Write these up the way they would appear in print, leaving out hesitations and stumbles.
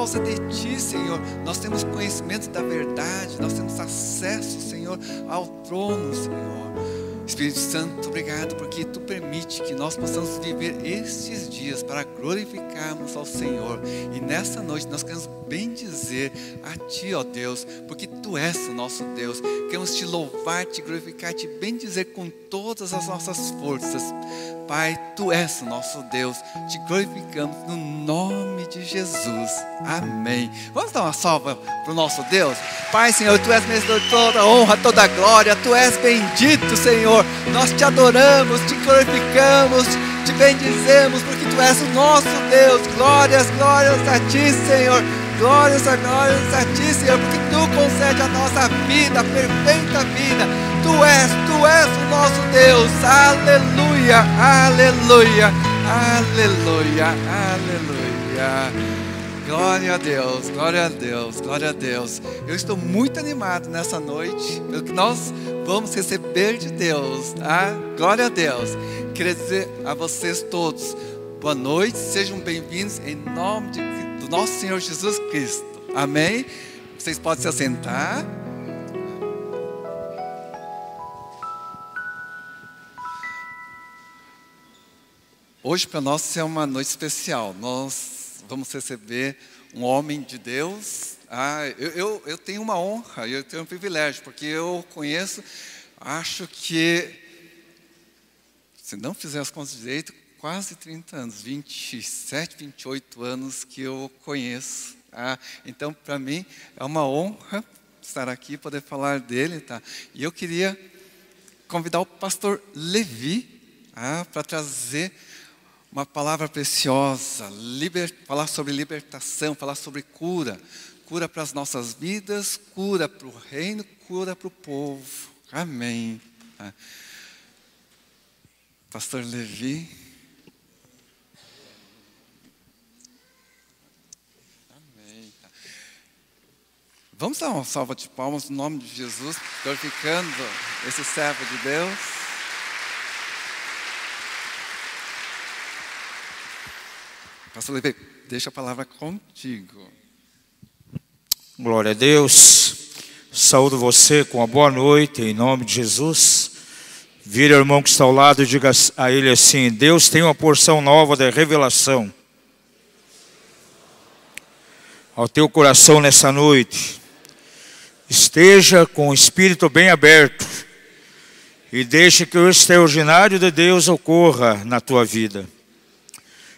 causa de Ti, Senhor, nós temos conhecimento da verdade, nós temos acesso, Senhor, ao trono, Senhor. Espírito Santo, obrigado, porque Tu permite que nós possamos viver estes dias para glorificarmos ao Senhor. E nessa noite nós queremos bendizer a Ti, ó Deus, porque Tu és o nosso Deus. Queremos Te louvar, Te glorificar, Te bendizer com todas as nossas forças. Pai, Tu és o nosso Deus. Te glorificamos no nome de Jesus. Amém. Vamos dar uma salva para o nosso Deus? Pai, Senhor, Tu és merecedor de toda honra, toda glória. Tu és bendito, Senhor. Nós Te adoramos, Te glorificamos, Te bendizemos, porque Tu és o nosso Deus. Glórias, glórias a Ti, Senhor. Glórias a Ti, Senhor, porque Tu concede a nossa vida, a perfeita vida. Tu és o nosso Deus. Aleluia, aleluia, aleluia, aleluia. Glória a Deus, glória a Deus, glória a Deus. Eu estou muito animado nessa noite, pelo que nós vamos receber de Deus, tá? Glória a Deus. Queria dizer a vocês todos, boa noite, sejam bem-vindos em nome do nosso Senhor Jesus Cristo. Amém? Vocês podem se assentar. Hoje para nós é uma noite especial. Nós vamos receber um homem de Deus. Eu tenho uma honra, eu tenho um privilégio, porque eu conheço, acho que, se não fizer as contas direito, quase 30 anos, 27, 28 anos que eu conheço. Então, para mim, é uma honra estar aqui, poder falar dele. Tá? E eu queria convidar o pastor Levi para trazer uma palavra preciosa, falar sobre libertação, falar sobre cura. Cura para as nossas vidas, cura para o reino, cura para o povo. Amém. Pastor Levi. Amém. Vamos dar uma salva de palmas no nome de Jesus, glorificando esse servo de Deus. Pastor Levi, deixa a palavra contigo. Glória a Deus. Saúdo você com uma boa noite, em nome de Jesus. Vira o irmão que está ao lado e diga a ele assim: Deus tem uma porção nova de revelação ao teu coração nessa noite. Esteja com o espírito bem aberto e deixe que o extraordinário de Deus ocorra na tua vida.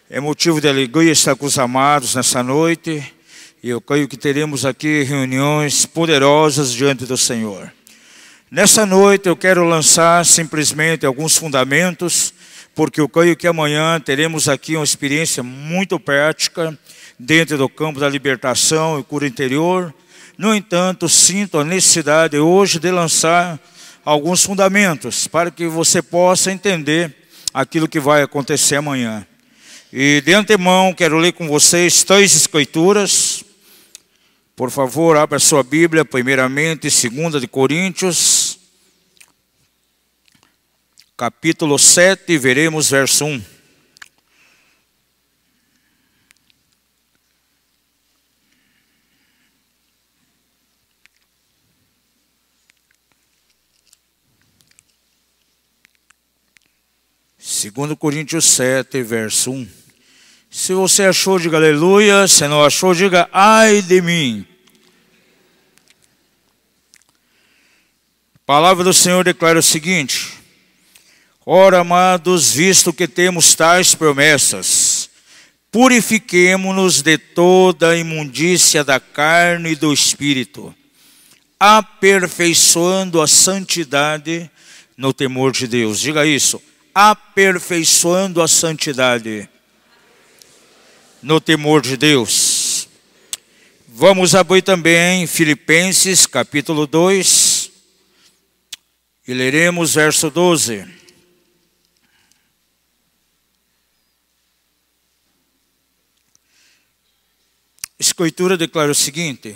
É motivo de alegria estar com os amados nessa noite. E eu creio que teremos aqui reuniões poderosas diante do Senhor. Nessa noite eu quero lançar simplesmente alguns fundamentos, porque eu creio que amanhã teremos aqui uma experiência muito prática dentro do campo da libertação e cura interior. No entanto, sinto a necessidade hoje de lançar alguns fundamentos para que você possa entender aquilo que vai acontecer amanhã. E de antemão quero ler com vocês 3 escrituras. Por favor, abra sua Bíblia, primeiramente, 2 de Coríntios, capítulo 7, veremos verso 1. Segundo Coríntios 7, verso 1. Se você achou, diga aleluia. Se não achou, diga ai de mim. A palavra do Senhor declara o seguinte: ora, amados, visto que temos tais promessas, purifiquemo-nos de toda a imundícia da carne e do espírito, aperfeiçoando a santidade no temor de Deus. Diga isso: aperfeiçoando a santidade no temor de Deus. Vamos abrir também Filipenses capítulo 2 e leremos verso 12. Escritura declara o seguinte: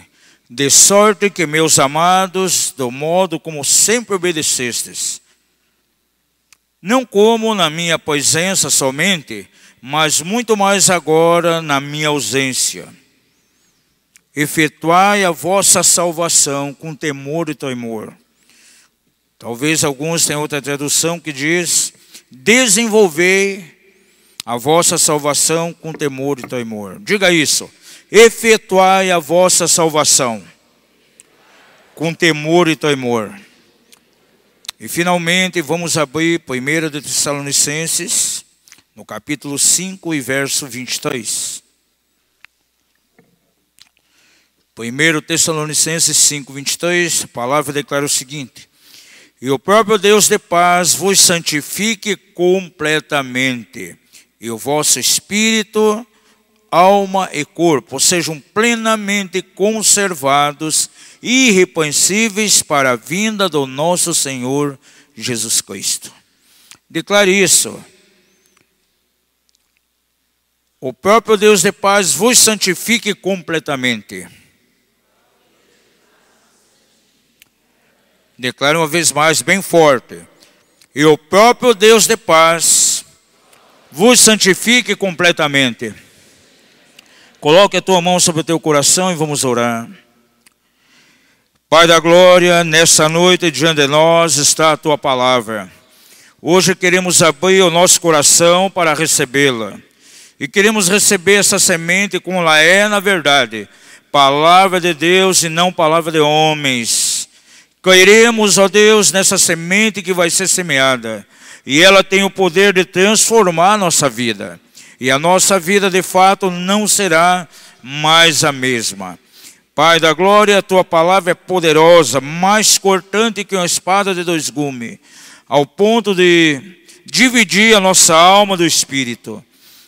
de sorte que, meus amados, do modo como sempre obedecestes, não como na minha presença somente, mas muito mais agora na minha ausência, efetuai a vossa salvação com temor e temor. Talvez alguns tenham outra tradução que diz: desenvolvei a vossa salvação com temor e temor. Diga isso: efetuai a vossa salvação com temor e temor. E finalmente vamos abrir 1 de Tessalonicenses, no capítulo 5 e verso 23. 1 Tessalonicenses 5, 23, a palavra declara o seguinte: e o próprio Deus de paz vos santifique completamente, e o vosso espírito, alma e corpo sejam plenamente conservados e irrepreensíveis para a vinda do nosso Senhor Jesus Cristo. Declare isso. O próprio Deus de paz vos santifique completamente. Declare uma vez mais, bem forte. E o próprio Deus de paz vos santifique completamente. Coloque a tua mão sobre o teu coração e vamos orar. Pai da glória, nessa noite diante de nós está a tua palavra. Hoje queremos abrir o nosso coração para recebê-la. E queremos receber essa semente como ela é na verdade. Palavra de Deus e não palavra de homens. Queremos, ó Deus, nessa semente que vai ser semeada. E ela tem o poder de transformar a nossa vida. E a nossa vida de fato não será mais a mesma. Pai da glória, a tua palavra é poderosa, mais cortante que uma espada de dois gumes, ao ponto de dividir a nossa alma do espírito.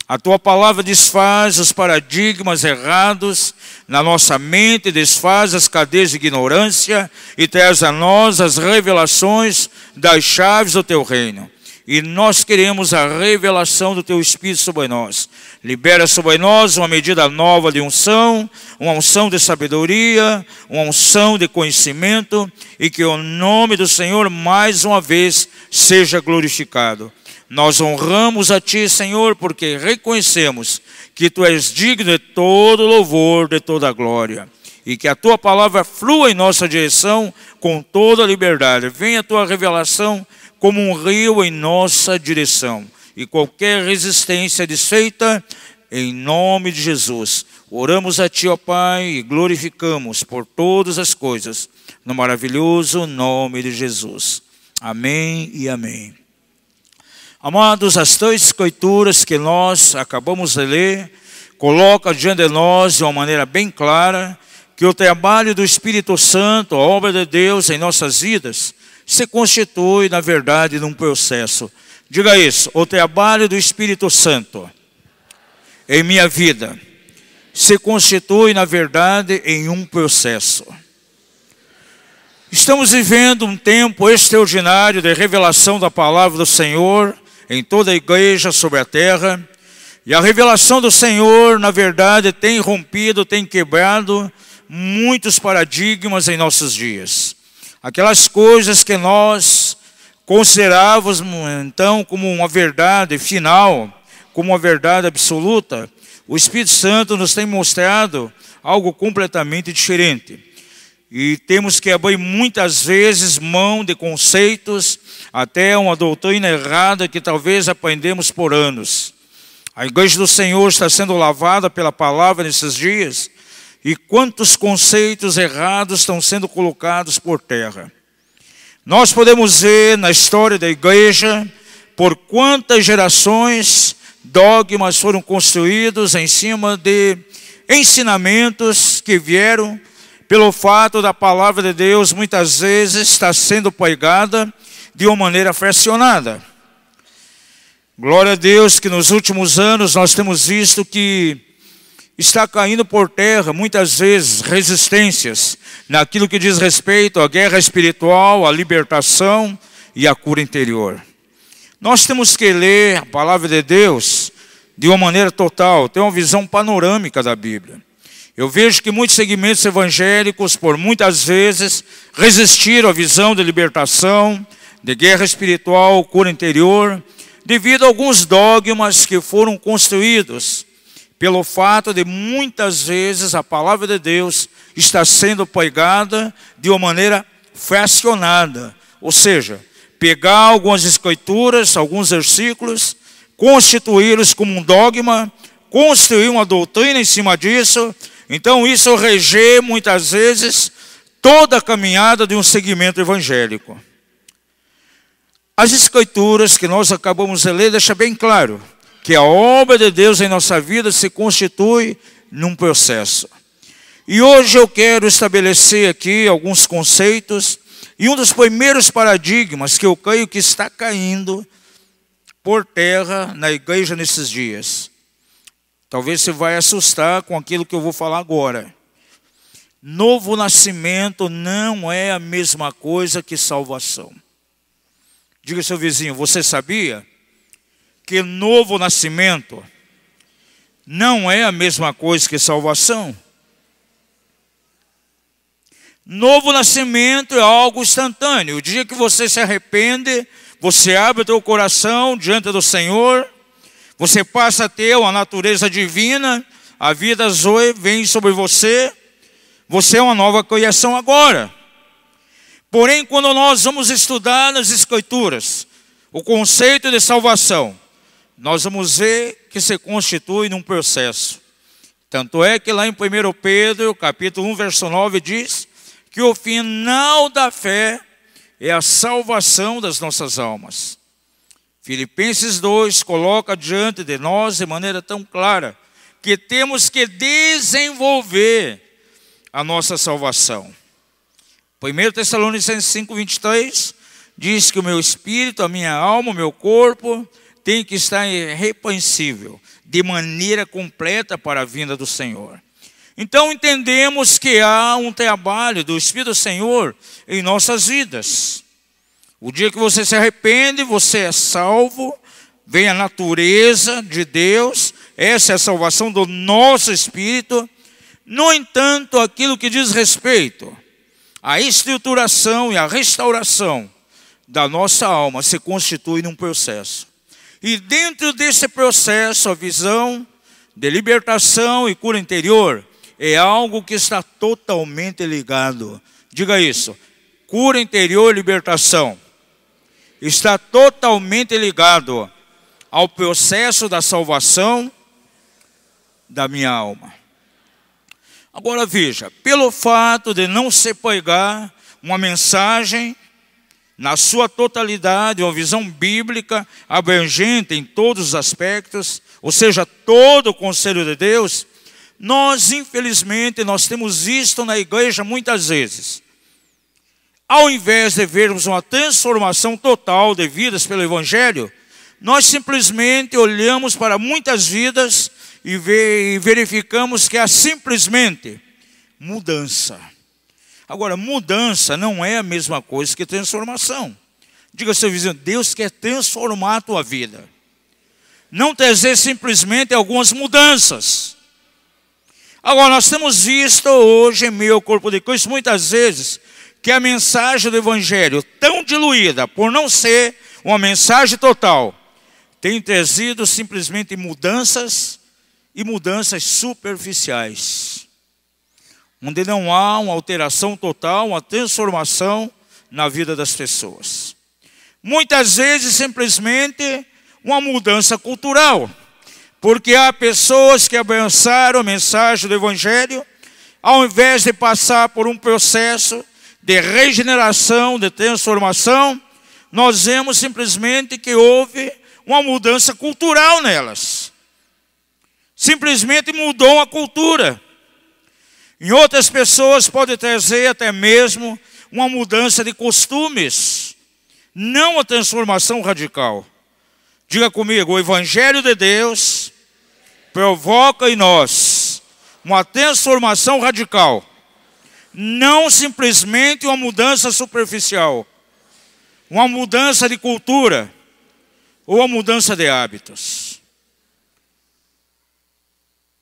A tua palavra desfaz os paradigmas errados na nossa mente, desfaz as cadeias de ignorância e traz a nós as revelações das chaves do teu reino. E nós queremos a revelação do teu Espírito sobre nós. Libera sobre nós uma medida nova de unção, uma unção de sabedoria, uma unção de conhecimento, e que o nome do Senhor mais uma vez seja glorificado. Nós honramos a ti, Senhor, porque reconhecemos que tu és digno de todo louvor, de toda glória. E que a tua palavra flua em nossa direção com toda a liberdade. Venha a tua revelação como um rio em nossa direção. E qualquer resistência desfeita, em nome de Jesus. Oramos a ti, ó Pai, e glorificamos por todas as coisas, no maravilhoso nome de Jesus. Amém e amém. Amados, as três escrituras que nós acabamos de ler, colocam diante de nós de uma maneira bem clara, que o trabalho do Espírito Santo, a obra de Deus em nossas vidas, se constitui, na verdade, num processo. Diga isso: o trabalho do Espírito Santo em minha vida se constitui, na verdade, em um processo. Estamos vivendo um tempo extraordinário de revelação da palavra do Senhor em toda a igreja sobre a terra. E a revelação do Senhor, na verdade, tem rompido, tem quebrado muitos paradigmas em nossos dias. Aquelas coisas que nós considerávamos então como uma verdade final, como uma verdade absoluta, o Espírito Santo nos tem mostrado algo completamente diferente. E temos que abrir muitas vezes mão de conceitos, até uma doutrina errada que talvez aprendemos por anos. A igreja do Senhor está sendo lavada pela palavra nesses dias, e quantos conceitos errados estão sendo colocados por terra. Nós podemos ver na história da igreja por quantas gerações dogmas foram construídos em cima de ensinamentos que vieram pelo fato da palavra de Deus muitas vezes estar sendo pregada de uma maneira fracionada. Glória a Deus que nos últimos anos nós temos visto que está caindo por terra, muitas vezes, resistências naquilo que diz respeito à guerra espiritual, à libertação e à cura interior. Nós temos que ler a palavra de Deus de uma maneira total, ter uma visão panorâmica da Bíblia. Eu vejo que muitos segmentos evangélicos, por muitas vezes, resistiram à visão de libertação, de guerra espiritual, cura interior, devido a alguns dogmas que foram construídos pelo fato de muitas vezes a palavra de Deus está sendo pregada de uma maneira fracionada. Ou seja, pegar algumas escrituras, alguns versículos, constituí-los como um dogma, construir uma doutrina em cima disso. Então isso rege muitas vezes toda a caminhada de um segmento evangélico. As escrituras que nós acabamos de ler deixam bem claro que a obra de Deus em nossa vida se constitui num processo. E hoje eu quero estabelecer aqui alguns conceitos e um dos primeiros paradigmas que eu creio que está caindo por terra na igreja nesses dias. Talvez você vai assustar com aquilo que eu vou falar agora. Novo nascimento não é a mesma coisa que salvação. Diga ao seu vizinho, você sabia que novo nascimento não é a mesma coisa que salvação? Novo nascimento é algo instantâneo. O dia que você se arrepende, você abre o teu coração diante do Senhor, você passa a ter uma natureza divina, a vida Zoe vem sobre você, você é uma nova criação agora. Porém, quando nós vamos estudar nas Escrituras o conceito de salvação, nós vamos ver que se constitui num processo. Tanto é que lá em 1 Pedro, capítulo 1, verso 9, diz que o final da fé é a salvação das nossas almas. Filipenses 2 coloca diante de nós de maneira tão clara que temos que desenvolver a nossa salvação. 1 Tessalonicenses 5, 23 diz que o meu espírito, a minha alma, o meu corpo tem que estar irrepreensível, de maneira completa para a vinda do Senhor. Então entendemos que há um trabalho do Espírito do Senhor em nossas vidas. O dia que você se arrepende, você é salvo, vem a natureza de Deus, essa é a salvação do nosso espírito. No entanto, aquilo que diz respeito à estruturação e à restauração da nossa alma se constitui num processo. E dentro desse processo, a visão de libertação e cura interior é algo que está totalmente ligado. Diga isso, cura interior e libertação está totalmente ligado ao processo da salvação da minha alma. Agora veja, pelo fato de não se pregar uma mensagem na sua totalidade, uma visão bíblica abrangente em todos os aspectos, ou seja, todo o conselho de Deus, nós infelizmente temos visto na igreja muitas vezes, ao invés de vermos uma transformação total de vidas pelo Evangelho, nós simplesmente olhamos para muitas vidas e verificamos que há simplesmente mudança. Agora, mudança não é a mesma coisa que transformação. Diga ao seu vizinho, Deus quer transformar a tua vida. Não trazer simplesmente algumas mudanças. Agora, nós temos visto hoje em meio ao corpo de Cristo, muitas vezes, que a mensagem do Evangelho, tão diluída, por não ser uma mensagem total, tem trazido simplesmente mudanças e mudanças superficiais, onde não há uma alteração total, uma transformação na vida das pessoas. Muitas vezes simplesmente uma mudança cultural, porque há pessoas que abraçaram a mensagem do Evangelho, ao invés de passar por um processo de regeneração, de transformação, nós vemos simplesmente que houve uma mudança cultural nelas. Simplesmente mudou a cultura. Em outras pessoas pode trazer até mesmo uma mudança de costumes, não a transformação radical. Diga comigo, o Evangelho de Deus provoca em nós uma transformação radical, não simplesmente uma mudança superficial, uma mudança de cultura ou uma mudança de hábitos.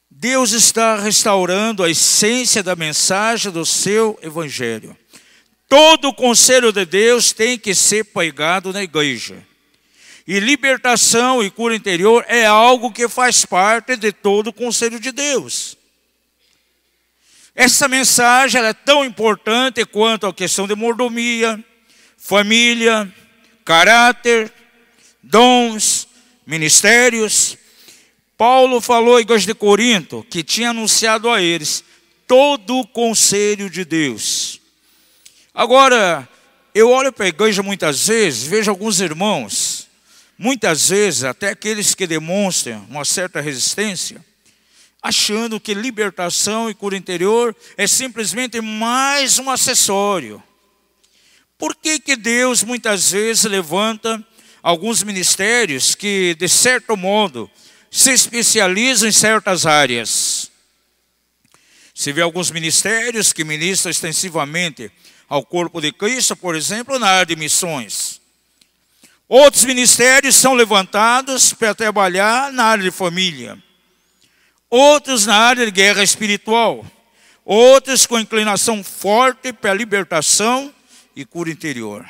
Deus está restaurando a essência da mensagem do seu Evangelho. Todo o conselho de Deus tem que ser pregado na igreja. E libertação e cura interior é algo que faz parte de todo o conselho de Deus. Essa mensagem ela é tão importante quanto a questão de mordomia, família, caráter, dons, ministérios. Paulo falou à igreja de Corinto que tinha anunciado a eles todo o conselho de Deus. Agora, eu olho para a igreja muitas vezes, vejo alguns irmãos, muitas vezes até aqueles que demonstram uma certa resistência, achando que libertação e cura interior é simplesmente mais um acessório. Por que que Deus muitas vezes levanta alguns ministérios que, de certo modo, se especializam em certas áreas? Se vê alguns ministérios que ministram extensivamente ao corpo de Cristo, por exemplo, na área de missões. Outros ministérios são levantados para trabalhar na área de família. Outros na área de guerra espiritual. Outros com inclinação forte para a libertação e cura interior.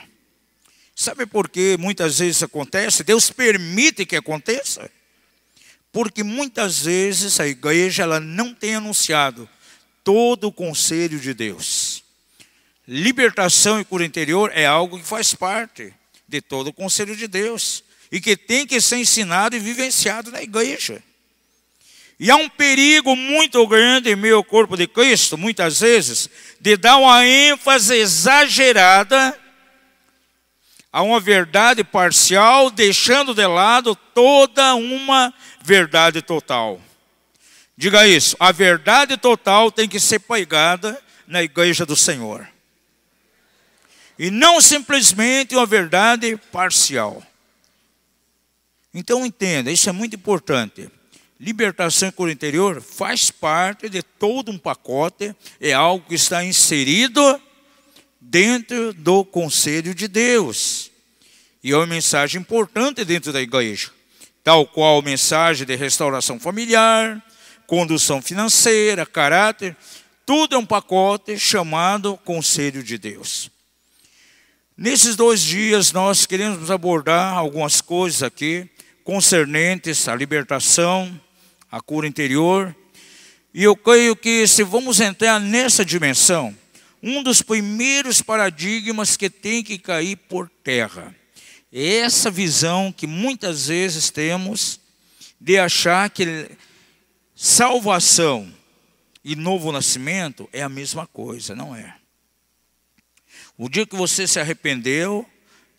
Sabe por que muitas vezes acontece? Deus permite que aconteça. Porque muitas vezes a igreja ela não tem anunciado todo o conselho de Deus. Libertação e cura interior é algo que faz parte de todo o conselho de Deus. E que tem que ser ensinado e vivenciado na igreja. E há um perigo muito grande em meio ao corpo de Cristo, muitas vezes, de dar uma ênfase exagerada a uma verdade parcial, deixando de lado toda uma verdade total. Diga isso, a verdade total tem que ser pregada na igreja do Senhor. E não simplesmente uma verdade parcial. Então entenda, isso é muito importante. Libertação e cura interior faz parte de todo um pacote, é algo que está inserido dentro do conselho de Deus. E é uma mensagem importante dentro da igreja, tal qual a mensagem de restauração familiar, condução financeira, caráter, tudo é um pacote chamado conselho de Deus. Nesses 2 dias nós queremos abordar algumas coisas aqui, concernentes à libertação, à cura interior. E eu creio que se vamos entrar nessa dimensão, um dos primeiros paradigmas que tem que cair por terra é essa visão que muitas vezes temos de achar que salvação e novo nascimento é a mesma coisa, não é? O dia que você se arrependeu,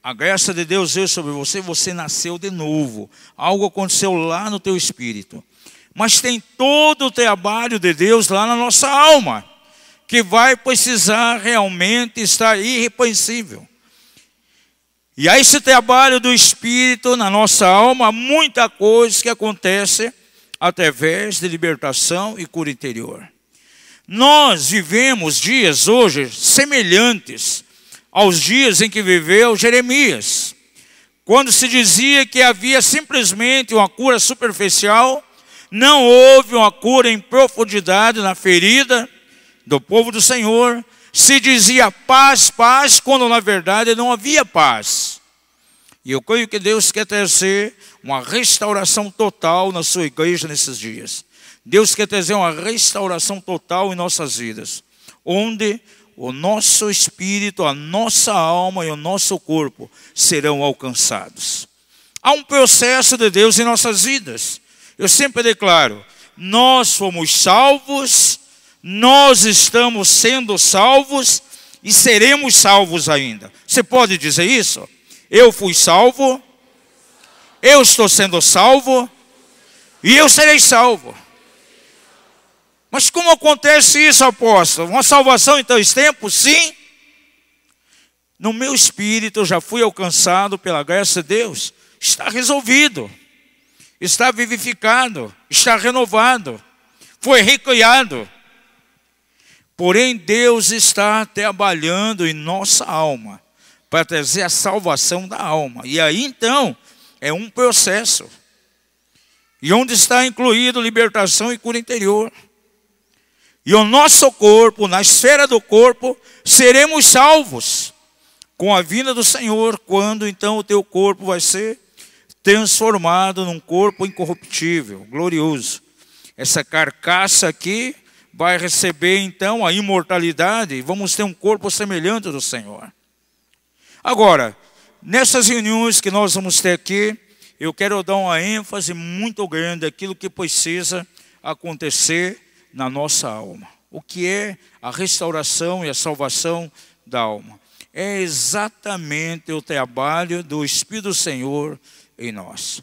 a graça de Deus veio sobre você, você nasceu de novo. Algo aconteceu lá no teu espírito. Mas tem todo o trabalho de Deus lá na nossa alma, que vai precisar realmente estar irrepreensível. E a esse trabalho do Espírito na nossa alma, há muita coisa que acontece através de libertação e cura interior. Nós vivemos dias hoje semelhantes aos dias em que viveu Jeremias, quando se dizia que havia simplesmente uma cura superficial, não houve uma cura em profundidade na ferida do povo do Senhor. Se dizia paz, paz, quando na verdade não havia paz. E eu creio que Deus quer trazer uma restauração total na sua igreja nesses dias. Deus quer trazer uma restauração total em nossas vidas, onde o nosso espírito, a nossa alma e o nosso corpo serão alcançados. Há um processo de Deus em nossas vidas. Eu sempre declaro, nós fomos salvos, nós estamos sendo salvos e seremos salvos ainda. Você pode dizer isso? Eu fui salvo, eu estou sendo salvo e eu serei salvo. Mas como acontece isso, apóstolo? Uma salvação em 3 tempos? Sim. No meu espírito eu já fui alcançado pela graça de Deus. Está resolvido. Está vivificado. Está renovado. Foi recriado. Porém, Deus está trabalhando em nossa alma para trazer a salvação da alma. E aí, então, é um processo. E onde está incluído libertação e cura interior. E o nosso corpo, na esfera do corpo, seremos salvos com a vinda do Senhor, quando então o teu corpo vai ser transformado num corpo incorruptível, glorioso. Essa carcaça aqui vai receber então a imortalidade e vamos ter um corpo semelhante do Senhor. Agora, nessas reuniões que nós vamos ter aqui, eu quero dar uma ênfase muito grande àquilo que precisa acontecer na nossa alma. O que é a restauração e a salvação da alma? É exatamente o trabalho do Espírito do Senhor em nós.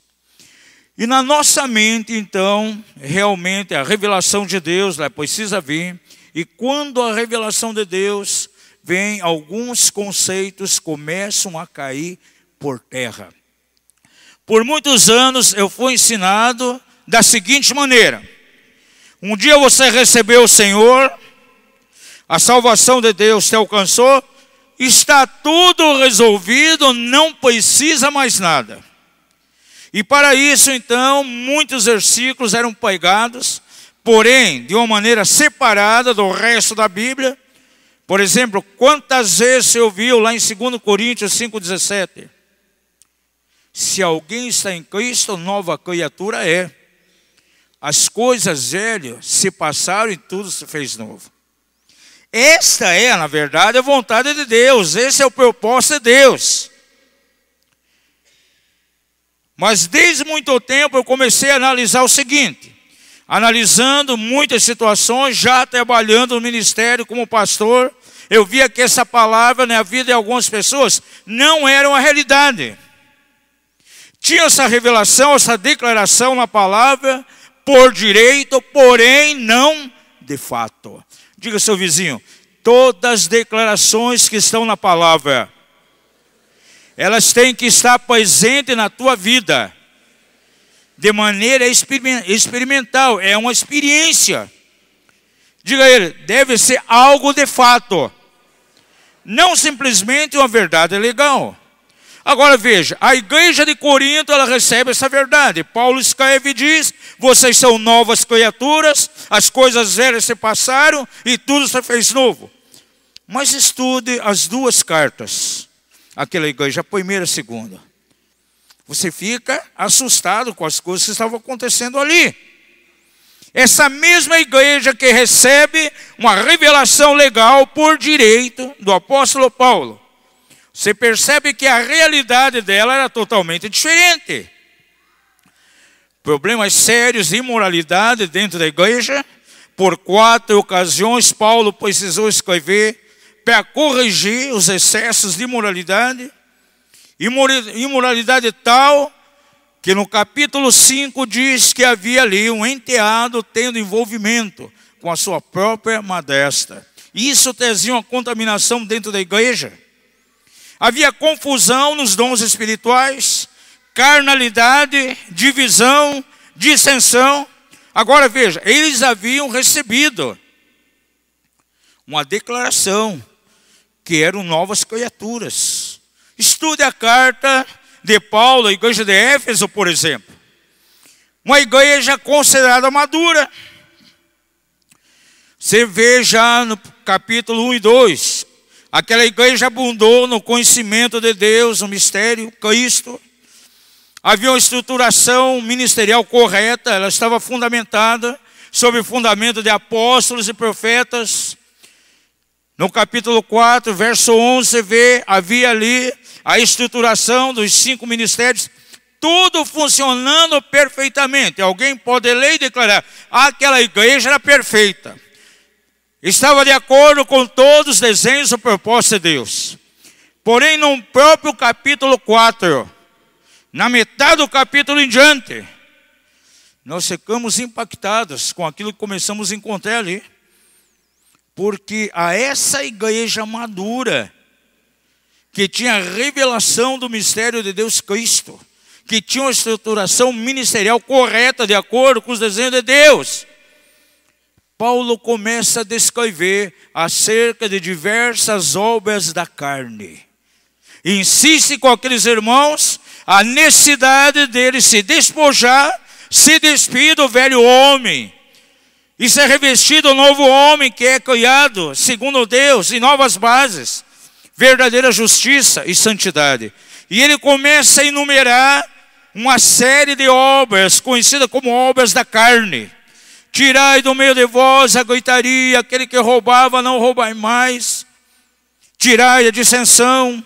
E na nossa mente, então, realmente a revelação de Deus ela precisa vir. E quando a revelação de Deus vem, alguns conceitos começam a cair por terra. Por muitos anos eu fui ensinado da seguinte maneira: um dia você recebeu o Senhor, a salvação de Deus te alcançou, está tudo resolvido, não precisa mais nada. E para isso, então, muitos versículos eram pregados, porém, de uma maneira separada do resto da Bíblia. Por exemplo, quantas vezes você ouviu lá em 2 Coríntios 5,17? Se alguém está em Cristo, nova criatura é. As coisas velhas se passaram e tudo se fez novo. Esta é, na verdade, a vontade de Deus. Esse é o propósito de Deus. Mas desde muito tempo eu comecei a analisar o seguinte. Analisando muitas situações, já trabalhando no ministério como pastor, eu via que essa palavra na vida de algumas pessoas não era uma realidade. Tinha essa revelação, essa declaração na palavra, por direito, porém não de fato. Diga ao seu vizinho, todas as declarações que estão na palavra, elas têm que estar presentes na tua vida, de maneira experimental, é uma experiência. Diga a ele, deve ser algo de fato, não simplesmente uma verdade legal. Agora veja, a igreja de Corinto, ela recebe essa verdade. Paulo escreve e diz, vocês são novas criaturas, as coisas velhas se passaram e tudo se fez novo. Mas estude as duas cartas, aquela igreja, a primeira e a segunda. Você fica assustado com as coisas que estavam acontecendo ali. Essa mesma igreja que recebe uma revelação legal por direito do apóstolo Paulo, você percebe que a realidade dela era totalmente diferente. Problemas sérios de imoralidade dentro da igreja. Por 4 ocasiões, Paulo precisou escrever para corrigir os excessos de imoralidade. Imoralidade tal que no capítulo 5 diz que havia ali um enteado tendo envolvimento com a sua própria madrasta. Isso trazia uma contaminação dentro da igreja. Havia confusão nos dons espirituais, carnalidade, divisão, dissensão. Agora veja, eles haviam recebido uma declaração que eram novas criaturas. Estude a carta de Paulo, a igreja de Éfeso, por exemplo. Uma igreja considerada madura. Você vê já no capítulo 1 e 2. Aquela igreja abundou no conhecimento de Deus, no mistério, Cristo. Havia uma estruturação ministerial correta, ela estava fundamentada sobre o fundamento de apóstolos e profetas. No capítulo 4, verso 11, você vê, havia ali a estruturação dos 5 ministérios, tudo funcionando perfeitamente. Alguém pode ler e declarar, aquela igreja era perfeita. Estava de acordo com todos os desenhos do propósito de Deus. Porém, no próprio capítulo 4, na metade do capítulo em diante, nós ficamos impactados com aquilo que começamos a encontrar ali. Porque a essa igreja madura, que tinha a revelação do mistério de Deus Cristo, que tinha uma estruturação ministerial correta, de acordo com os desenhos de Deus, Paulo começa a descrever acerca de diversas obras da carne. E insiste com aqueles irmãos a necessidade deles se despojar, se despir do velho homem e ser revestido do novo homem que é criado segundo Deus em novas bases, verdadeira justiça e santidade. E ele começa a enumerar uma série de obras, conhecidas como obras da carne. Tirai do meio de vós a goitaria, aquele que roubava, não roubai mais. Tirai a dissensão,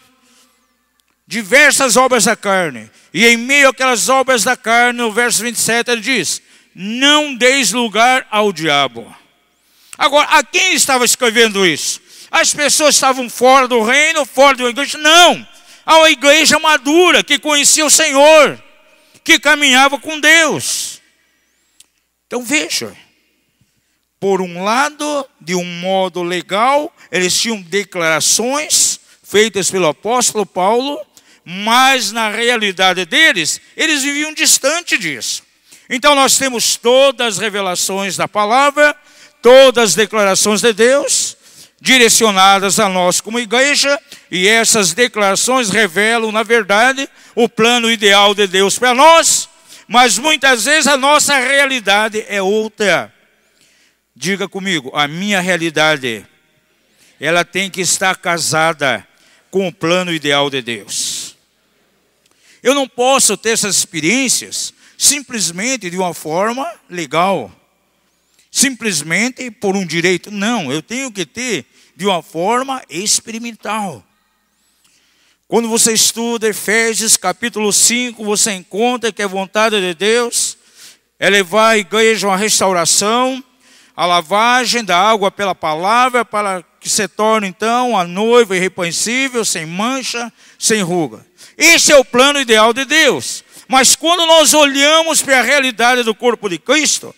diversas obras da carne. E em meio àquelas obras da carne, no verso 27, ele diz: não deis lugar ao diabo. Agora, a quem estava escrevendo isso? As pessoas estavam fora do reino, fora da igreja? Não, a uma igreja madura, que conhecia o Senhor, que caminhava com Deus. Então veja, por um lado, de um modo legal, eles tinham declarações feitas pelo apóstolo Paulo, mas na realidade deles, eles viviam distante disso. Então nós temos todas as revelações da palavra, todas as declarações de Deus, direcionadas a nós como igreja, e essas declarações revelam, na verdade, o plano ideal de Deus para nós, mas muitas vezes a nossa realidade é outra. Diga comigo, a minha realidade, ela tem que estar casada com o plano ideal de Deus. Eu não posso ter essas experiências simplesmente de uma forma legal, simplesmente por um direito. Não, eu tenho que ter de uma forma experimental. Quando você estuda Efésios capítulo 5, você encontra que a vontade de Deus é levar a igreja a uma restauração, a lavagem da água pela palavra, para que se torne então a noiva irrepreensível, sem mancha, sem ruga. Esse é o plano ideal de Deus. Mas quando nós olhamos para a realidade do corpo de Cristo,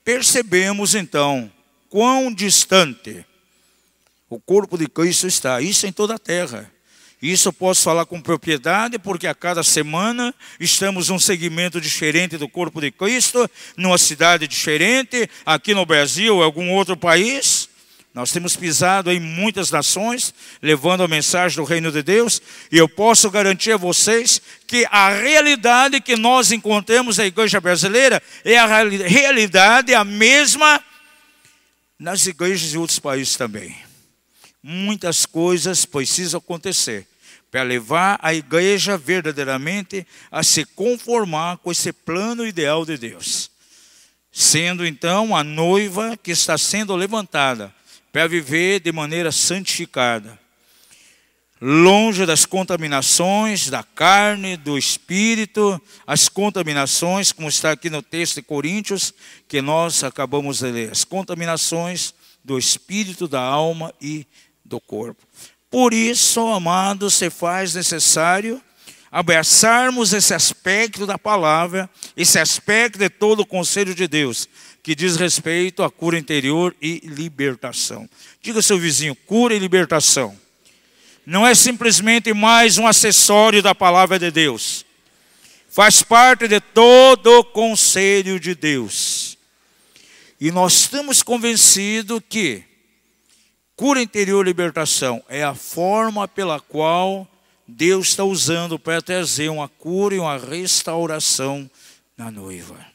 percebemos então quão distante o corpo de Cristo está. Isso em toda a terra. Isso eu posso falar com propriedade, porque a cada semana estamos num segmento diferente do corpo de Cristo, numa cidade diferente, aqui no Brasil ou algum outro país. Nós temos pisado em muitas nações, levando a mensagem do reino de Deus, e eu posso garantir a vocês que a realidade que nós encontramos na igreja brasileira é a realidade a mesma nas igrejas de outros países também. Muitas coisas precisam acontecer para levar a igreja verdadeiramente a se conformar com esse plano ideal de Deus, sendo então a noiva que está sendo levantada para viver de maneira santificada, longe das contaminações da carne, do espírito, as contaminações, como está aqui no texto de Coríntios, que nós acabamos de ler, as contaminações do espírito, da alma e do corpo. Por isso, amados, se faz necessário abraçarmos esse aspecto da palavra, esse aspecto de todo o conselho de Deus, que diz respeito à cura interior e libertação. Diga ao seu vizinho, cura e libertação. Não é simplesmente mais um acessório da palavra de Deus. Faz parte de todo o conselho de Deus. E nós estamos convencidos que cura interior e libertação é a forma pela qual Deus está usando para trazer uma cura e uma restauração na noiva.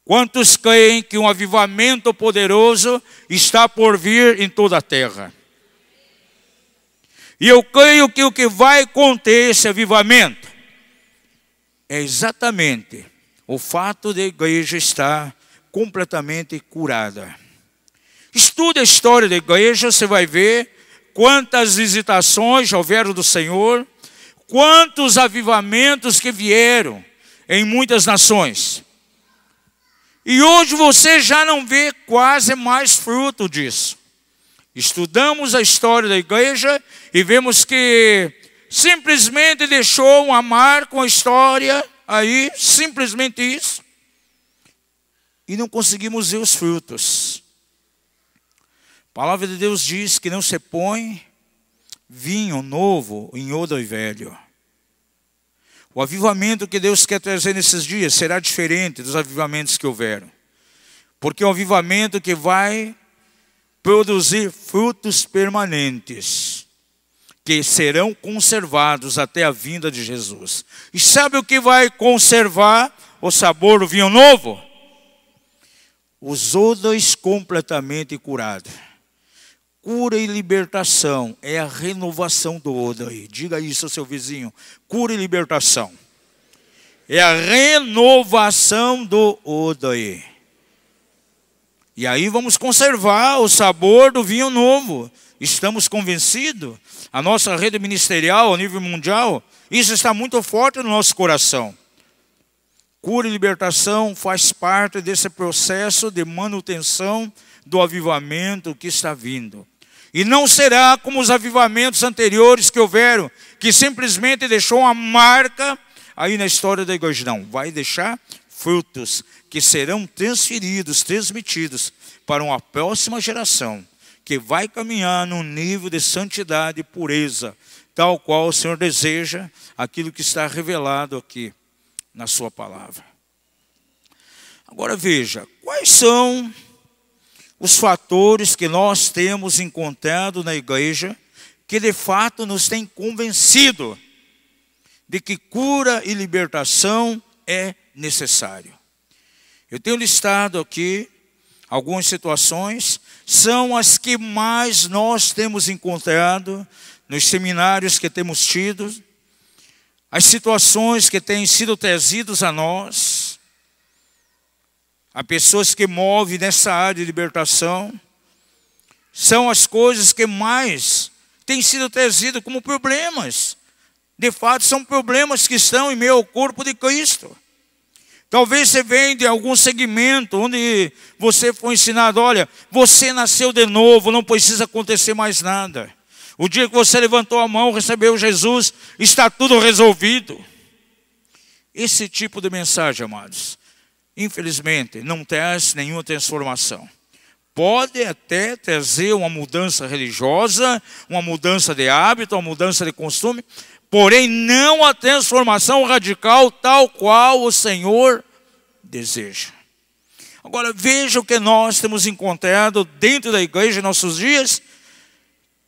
Quantos creem que um avivamento poderoso está por vir em toda a terra? E eu creio que o que vai conter esse avivamento é exatamente o fato de a igreja estar completamente curada. Estude a história da igreja, você vai ver quantas visitações já houveram do Senhor, quantos avivamentos que vieram em muitas nações. E hoje você já não vê quase mais fruto disso. Estudamos a história da igreja e vemos que simplesmente deixou uma marca, uma história aí, simplesmente isso. E não conseguimos ver os frutos. A palavra de Deus diz que não se põe vinho novo em odre velho. O avivamento que Deus quer trazer nesses dias será diferente dos avivamentos que houveram. Porque é um avivamento que vai produzir frutos permanentes, que serão conservados até a vinda de Jesus. E sabe o que vai conservar o sabor do vinho novo? Os odres completamente curados. Cura e libertação é a renovação do odre. Diga isso ao seu vizinho. Cura e libertação. É a renovação do odre. E aí vamos conservar o sabor do vinho novo. Estamos convencidos, a nossa rede ministerial a nível mundial, isso está muito forte no nosso coração. Cura e libertação faz parte desse processo de manutenção do avivamento que está vindo. E não será como os avivamentos anteriores que houveram, que simplesmente deixou uma marca aí na história da igreja. Não, vai deixar frutos que serão transmitidos para uma próxima geração, que vai caminhar num nível de santidade e pureza, tal qual o Senhor deseja, aquilo que está revelado aqui na sua palavra. Agora veja, quais são os fatores que nós temos encontrado na igreja que de fato nos tem convencido de que cura e libertação é necessário. Eu tenho listado aqui algumas situações, são as que mais nós temos encontrado nos seminários que temos tido, as situações que têm sido trazidas a nós, a pessoas que movem nessa área de libertação, são as coisas que mais têm sido trazidas como problemas. De fato, são problemas que estão em meio ao corpo de Cristo. Talvez você venha de algum segmento onde você foi ensinado, olha, você nasceu de novo, não precisa acontecer mais nada. O dia que você levantou a mão, recebeu Jesus, está tudo resolvido. Esse tipo de mensagem, amados, infelizmente, não traz nenhuma transformação. Pode até trazer uma mudança religiosa, uma mudança de hábito, uma mudança de costume, porém não a transformação radical tal qual o Senhor deseja. Agora veja o que nós temos encontrado dentro da igreja em nossos dias,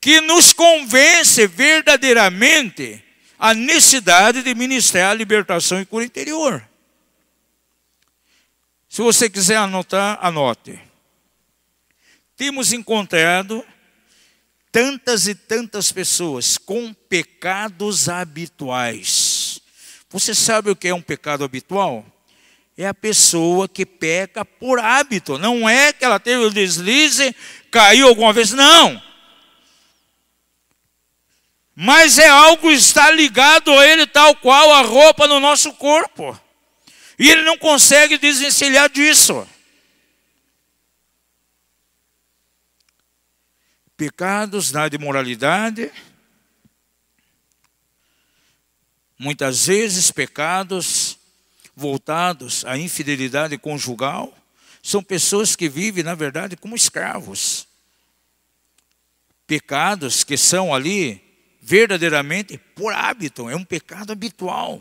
que nos convence verdadeiramente a necessidade de ministrar a libertação e cura interior. Se você quiser anotar, anote. Temos encontrado tantas e tantas pessoas com pecados habituais. Você sabe o que é um pecado habitual? É a pessoa que peca por hábito. Não é que ela teve um deslize, caiu alguma vez, não. Mas é algo que está ligado a ele tal qual a roupa no nosso corpo. E ele não consegue desvencilhar disso. Pecados na imoralidade, muitas vezes pecados voltados à infidelidade conjugal, são pessoas que vivem, na verdade, como escravos. Pecados que são ali verdadeiramente por hábito, é um pecado habitual.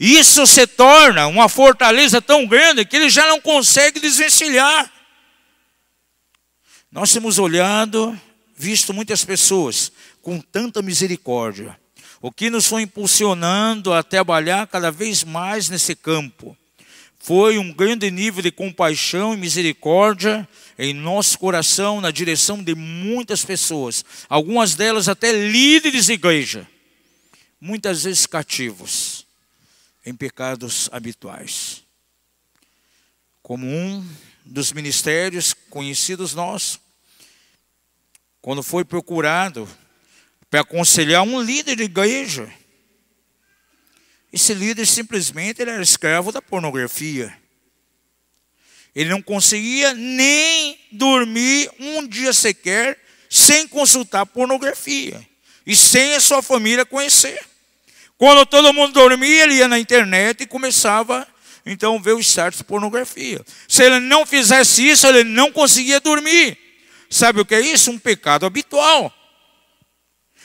Isso se torna uma fortaleza tão grande que ele já não consegue desvencilhar. Nós temos olhado, visto muitas pessoas com tanta misericórdia, o que nos foi impulsionando a trabalhar cada vez mais nesse campo. Foi um grande nível de compaixão e misericórdia em nosso coração, na direção de muitas pessoas, algumas delas até líderes de igreja, muitas vezes cativos em pecados habituais. Como um dos ministérios conhecidos nossos, quando foi procurado para aconselhar um líder de igreja, esse líder simplesmente ele era escravo da pornografia. Ele não conseguia nem dormir um dia sequer sem consultar pornografia e sem a sua família conhecer. Quando todo mundo dormia, ele ia na internet e começava então a ver os sites de pornografia. Se ele não fizesse isso, ele não conseguia dormir. Sabe o que é isso? Um pecado habitual.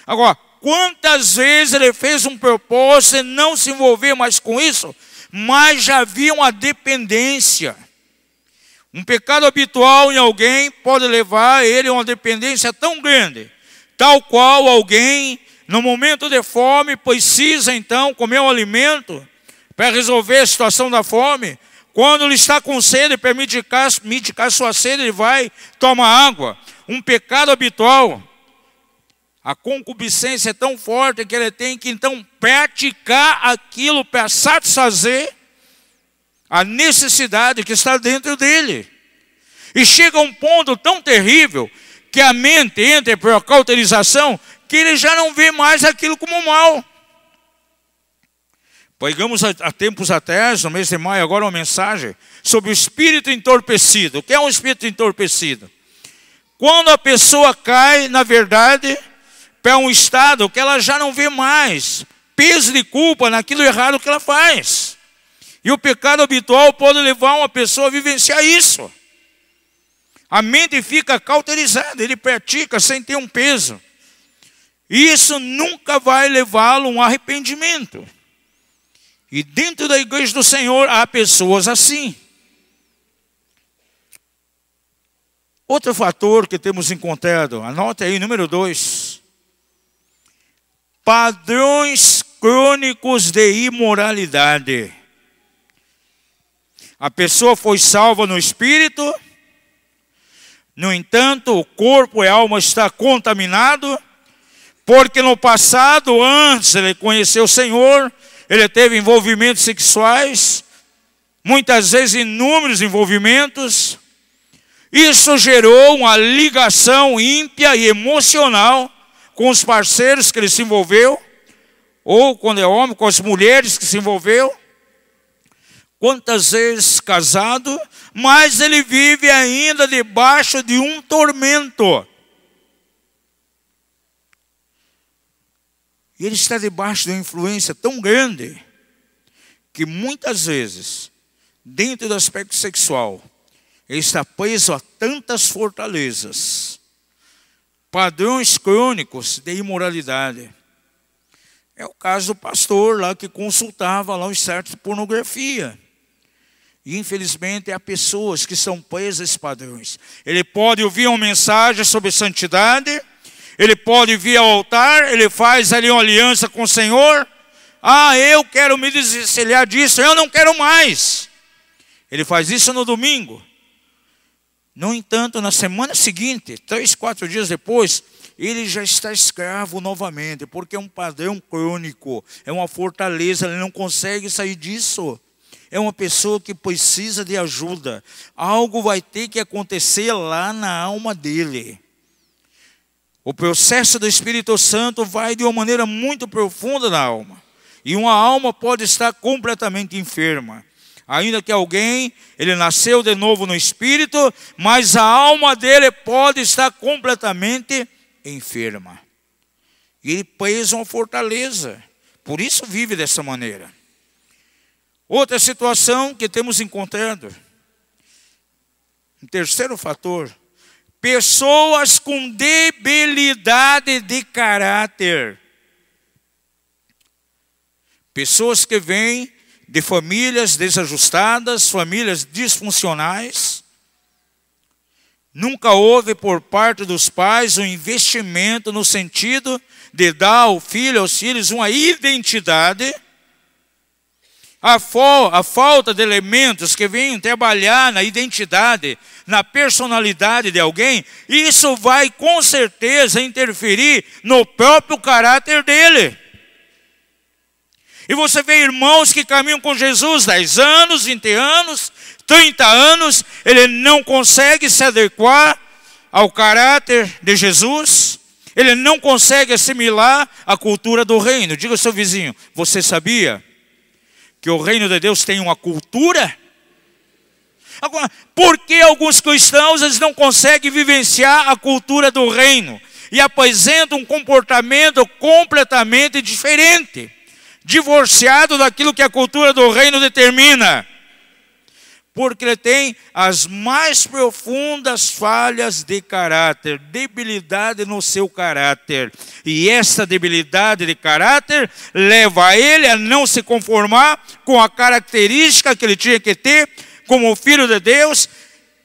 Agora, quantas vezes ele fez um propósito e não se envolver mais com isso, mas já havia uma dependência. Um pecado habitual em alguém pode levar ele a uma dependência tão grande, tal qual alguém, no momento de fome, precisa então comer um alimento para resolver a situação da fome. Quando ele está com sede, para mitigar sua sede, ele vai tomar água. Um pecado habitual. A concupiscência é tão forte que ele tem que então praticar aquilo para satisfazer a necessidade que está dentro dele. E chega a um ponto tão terrível que a mente entra por cauterização que ele já não vê mais aquilo como mal. Pegamos há tempos atrás, no mês de maio, agora uma mensagem sobre o espírito entorpecido. O que é um espírito entorpecido? Quando a pessoa cai, na verdade, para um estado que ela já não vê mais peso de culpa naquilo errado que ela faz. E o pecado habitual pode levar uma pessoa a vivenciar isso. A mente fica cauterizada, ele pratica sem ter um peso. E isso nunca vai levá-lo a um arrependimento. E dentro da igreja do Senhor há pessoas assim. Outro fator que temos encontrado, anote aí, número 2. Padrões crônicos de imoralidade. A pessoa foi salva no espírito, no entanto, o corpo e a alma está contaminado, porque no passado, antes ele conheceu o Senhor, ele teve envolvimentos sexuais, muitas vezes inúmeros envolvimentos. Isso gerou uma ligação ímpia e emocional com os parceiros que ele se envolveu, ou quando é homem, com as mulheres que se envolveu. Quantas vezes casado, mas ele vive ainda debaixo de um tormento. E ele está debaixo de uma influência tão grande que muitas vezes, dentro do aspecto sexual, ele está preso a tantas fortalezas, padrões crônicos de imoralidade. É o caso do pastor lá que consultava lá os sites de pornografia. E infelizmente há pessoas que são presas a esses padrões. Ele pode ouvir uma mensagem sobre santidade, ele pode vir ao altar, ele faz ali uma aliança com o Senhor. Ah, eu quero me desvencilhar disso, eu não quero mais. Ele faz isso no domingo. No entanto, na semana seguinte, 3, 4 dias depois, ele já está escravo novamente, porque é um padrão crônico, é uma fortaleza, ele não consegue sair disso. É uma pessoa que precisa de ajuda. Algo vai ter que acontecer lá na alma dele. O processo do Espírito Santo vai de uma maneira muito profunda na alma. E uma alma pode estar completamente enferma. Ainda que alguém, ele nasceu de novo no Espírito, mas a alma dele pode estar completamente enferma. E ele preso a uma fortaleza. Por isso vive dessa maneira. Outra situação que temos encontrado. Um terceiro fator. Pessoas com debilidade de caráter. Pessoas que vêm de famílias desajustadas, famílias disfuncionais. Nunca houve por parte dos pais um investimento no sentido de dar ao filho, aos filhos, uma identidade. A falta de elementos que venham trabalhar na identidade, na personalidade de alguém, isso vai com certeza interferir no próprio caráter dele. E você vê irmãos que caminham com Jesus 10 anos, 20 anos, 30 anos, ele não consegue se adequar ao caráter de Jesus, ele não consegue assimilar a cultura do reino. Diga ao seu vizinho, você sabia que o reino de Deus tem uma cultura? Agora, por que alguns cristãos eles não conseguem vivenciar a cultura do reino e apresentam um comportamento completamente diferente, divorciado daquilo que a cultura do reino determina? Porque ele tem as mais profundas falhas de caráter, debilidade no seu caráter. E essa debilidade de caráter leva ele a não se conformar com a característica que ele tinha que ter como filho de Deus,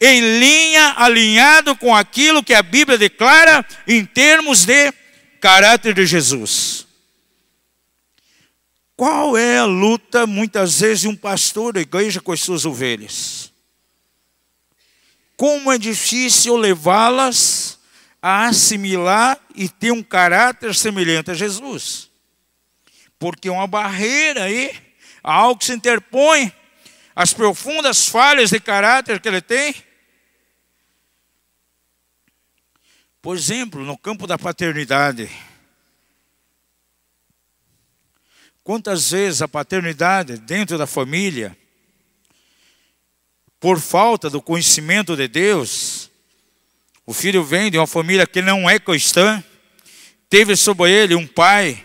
em linha, alinhado com aquilo que a Bíblia declara em termos de caráter de Jesus. Qual é a luta, muitas vezes, de um pastor da igreja com as suas ovelhas? Como é difícil levá-las a assimilar e ter um caráter semelhante a Jesus. Porque uma barreira aí, algo que se interpõe, as profundas falhas de caráter que ele tem. Por exemplo, no campo da paternidade. Quantas vezes a paternidade dentro da família, por falta do conhecimento de Deus, o filho vem de uma família que não é cristã, teve sobre ele um pai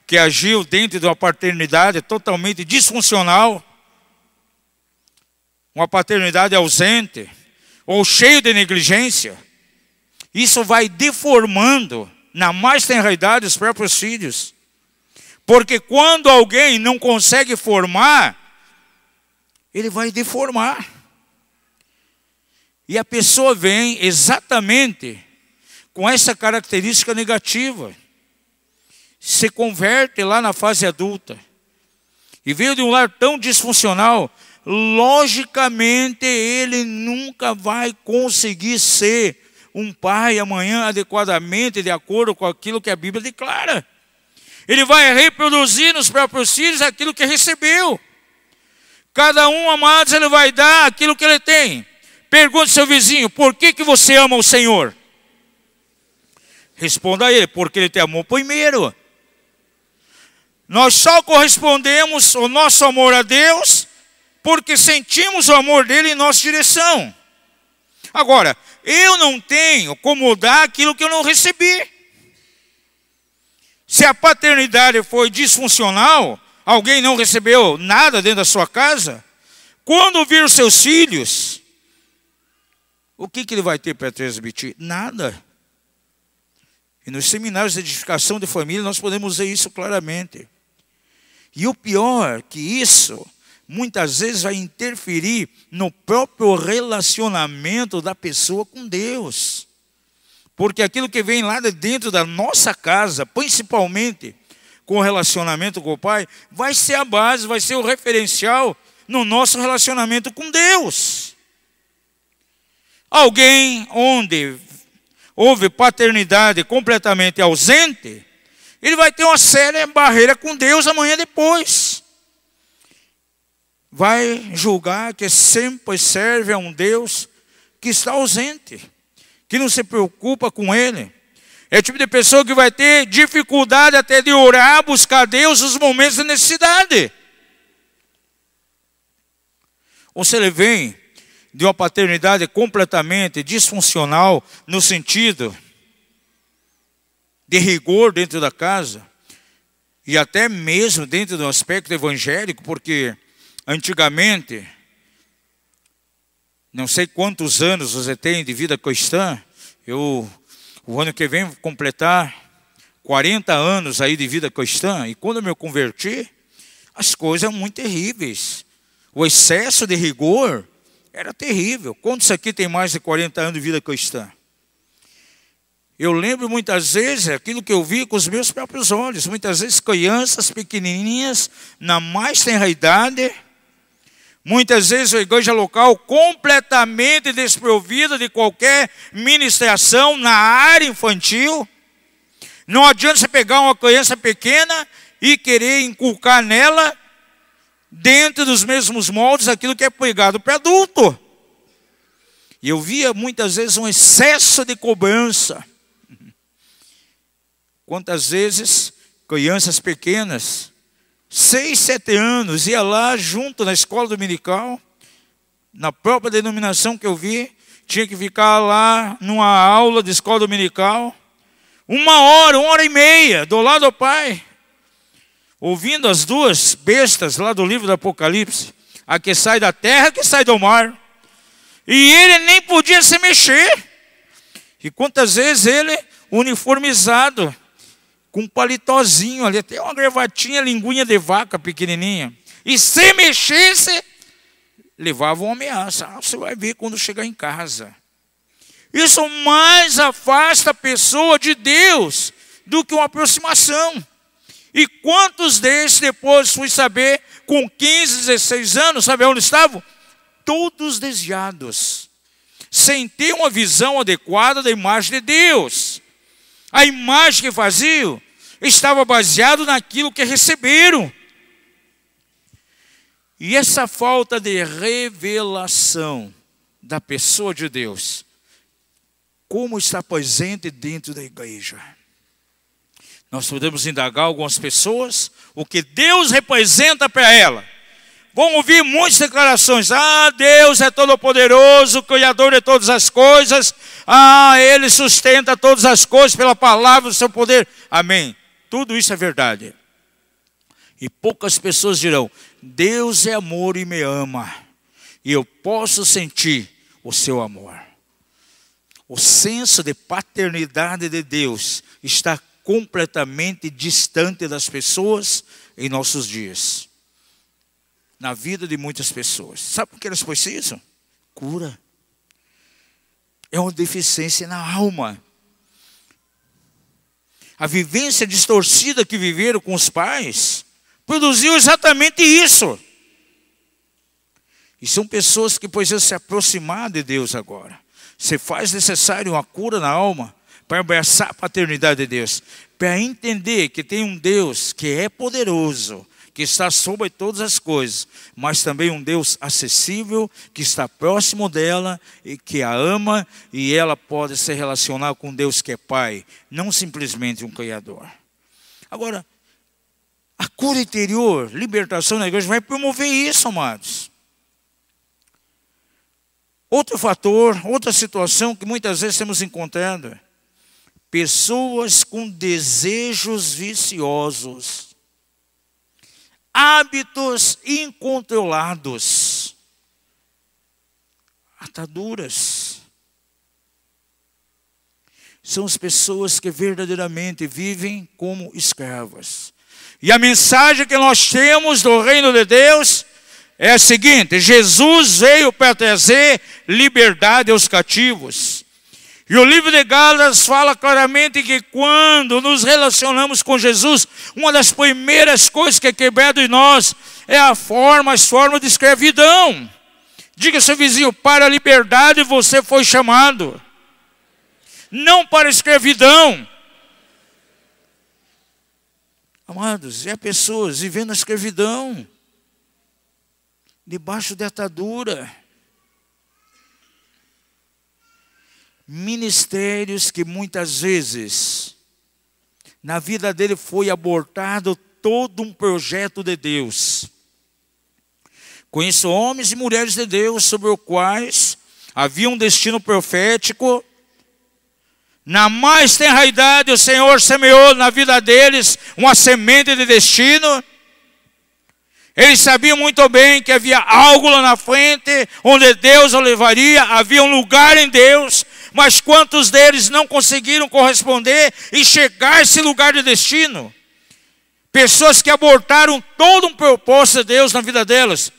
que agiu dentro de uma paternidade totalmente disfuncional, uma paternidade ausente, ou cheio de negligência. Isso vai deformando, na mais tenra idade, os próprios filhos. Porque quando alguém não consegue formar, ele vai deformar. E a pessoa vem exatamente com essa característica negativa. Se converte lá na fase adulta. E veio de um lar tão disfuncional, logicamente ele nunca vai conseguir ser um pai amanhã adequadamente, de acordo com aquilo que a Bíblia declara. Ele vai reproduzir nos próprios filhos aquilo que recebeu. Cada um, amados, ele vai dar aquilo que ele tem. Pergunte ao seu vizinho, por que você ama o Senhor? Responda a ele, porque ele te amou primeiro. Nós só correspondemos o nosso amor a Deus porque sentimos o amor dele em nossa direção. Agora, eu não tenho como dar aquilo que eu não recebi. Se a paternidade foi disfuncional, alguém não recebeu nada dentro da sua casa, quando vir os seus filhos, o que ele vai ter para transmitir? Nada. E nos seminários de edificação de família nós podemos ver isso claramente. E o pior que isso, muitas vezes vai interferir no próprio relacionamento da pessoa com Deus. Porque aquilo que vem lá de dentro da nossa casa, principalmente com o relacionamento com o Pai, vai ser a base, vai ser o referencial no nosso relacionamento com Deus. Alguém onde houve paternidade completamente ausente, ele vai ter uma séria barreira com Deus amanhã depois. Vai julgar que sempre serve a um Deus que está ausente, que não se preocupa com ele. É o tipo de pessoa que vai ter dificuldade até de orar, buscar a Deus nos momentos de necessidade. Ou se ele vem de uma paternidade completamente disfuncional, no sentido de rigor dentro da casa, e até mesmo dentro do aspecto evangélico, porque antigamente, não sei quantos anos você tem de vida cristã, o ano que vem vou completar 40 anos aí de vida cristã, e quando eu me converti, as coisas eram muito terríveis. O excesso de rigor era terrível. Quantos aqui tem mais de 40 anos de vida cristã? Eu lembro muitas vezes aquilo que eu vi com os meus próprios olhos. Muitas vezes crianças pequenininhas, na mais tenra idade. Muitas vezes a igreja local completamente desprovida de qualquer ministração na área infantil. Não adianta você pegar uma criança pequena e querer inculcar nela, dentro dos mesmos moldes, aquilo que é pregado para adulto. E eu via muitas vezes um excesso de cobrança. Quantas vezes crianças pequenas, 6, 7 anos, ia lá junto na escola dominical, na própria denominação que eu vi, tinha que ficar lá numa aula de escola dominical, 1 hora, 1 hora e meia, do lado do pai, ouvindo as duas bestas lá do livro do Apocalipse, a que sai da terra, a que sai do mar. E ele nem podia se mexer. E quantas vezes ele, uniformizado, com um paletózinho ali, até uma gravatinha, linguinha de vaca pequenininha. E se mexesse, levava uma ameaça. Você vai ver quando chegar em casa. Isso mais afasta a pessoa de Deus do que uma aproximação. E quantos desses depois fui saber, com 15, 16 anos, sabe onde estavam? Todos desviados. sem ter uma visão adequada da imagem de Deus. A imagem que faziam estava baseada naquilo que receberam. E essa falta de revelação da pessoa de Deus, como está presente dentro da igreja? Nós podemos indagar algumas pessoas o que Deus representa para ela. Vão ouvir muitas declarações. Deus é todo-poderoso, Criador de todas as coisas. Ele sustenta todas as coisas pela palavra do seu poder. Amém. Tudo isso é verdade. E poucas pessoas dirão: Deus é amor e me ama. E eu posso sentir o seu amor. O senso de paternidade de Deus está completamente distante das pessoas em nossos dias. Na vida de muitas pessoas. Sabe por que elas precisam? Cura. É uma deficiência na alma. A vivência distorcida que viveram com os pais produziu exatamente isso. E são pessoas que precisam se aproximar de Deus agora. Se faz necessário uma cura na alma para abraçar a paternidade de Deus, para entender que tem um Deus que é poderoso, que está sobre todas as coisas, mas também um Deus acessível, que está próximo dela e que a ama, e ela pode se relacionar com um Deus que é Pai, não simplesmente um Criador. Agora, a cura interior, libertação na igreja vai promover isso, amados. Outro fator, outra situação que muitas vezes temos encontrado: pessoas com desejos viciosos, hábitos incontrolados, ataduras. São as pessoas que verdadeiramente vivem como escravas. E a mensagem que nós temos do reino de Deus é a seguinte: Jesus veio para trazer liberdade aos cativos. E o livro de Gálatas fala claramente que quando nos relacionamos com Jesus, uma das primeiras coisas que é quebrado em nós é as formas de escravidão. Diga ao seu vizinho: para a liberdade você foi chamado, não para a escravidão. Amados, há pessoas vivendo a escravidão, debaixo de atadura. Ministérios que muitas vezes na vida dele foi abortado todo um projeto de Deus. Conheço homens e mulheres de Deus sobre os quais havia um destino profético. Na mais tenra idade o Senhor semeou na vida deles uma semente de destino. Eles sabiam muito bem que havia algo lá na frente, onde Deus o levaria, havia um lugar em Deus, mas quantos deles não conseguiram corresponder e chegar a esse lugar de destino? Pessoas que abortaram todo um propósito de Deus na vida delas,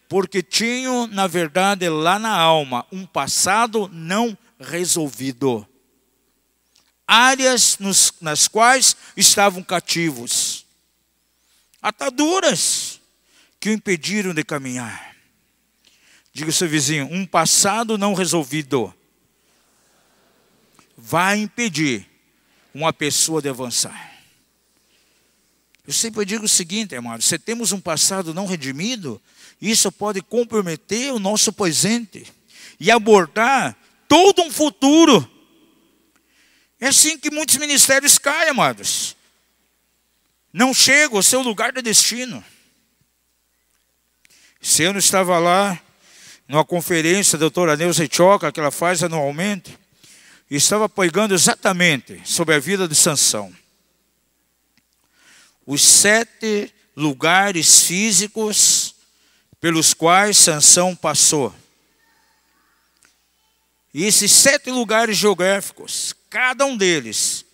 porque tinham, na verdade, lá na alma, um passado não resolvido. Áreas nas quais estavam cativos. Ataduras que o impediram de caminhar. Diga ao seu vizinho: um passado não resolvido vai impedir uma pessoa de avançar. Eu sempre digo o seguinte, amados: se temos um passado não redimido, isso pode comprometer o nosso presente e abortar todo um futuro. É assim que muitos ministérios caem, amados. Não chegam ao seu lugar de destino. Esse ano estava lá, numa conferência da doutora Neuza Choca, que ela faz anualmente, e estava pregando exatamente sobre a vida de Sansão. Os 7 lugares físicos pelos quais Sansão passou. E esses 7 lugares geográficos, cada um deles,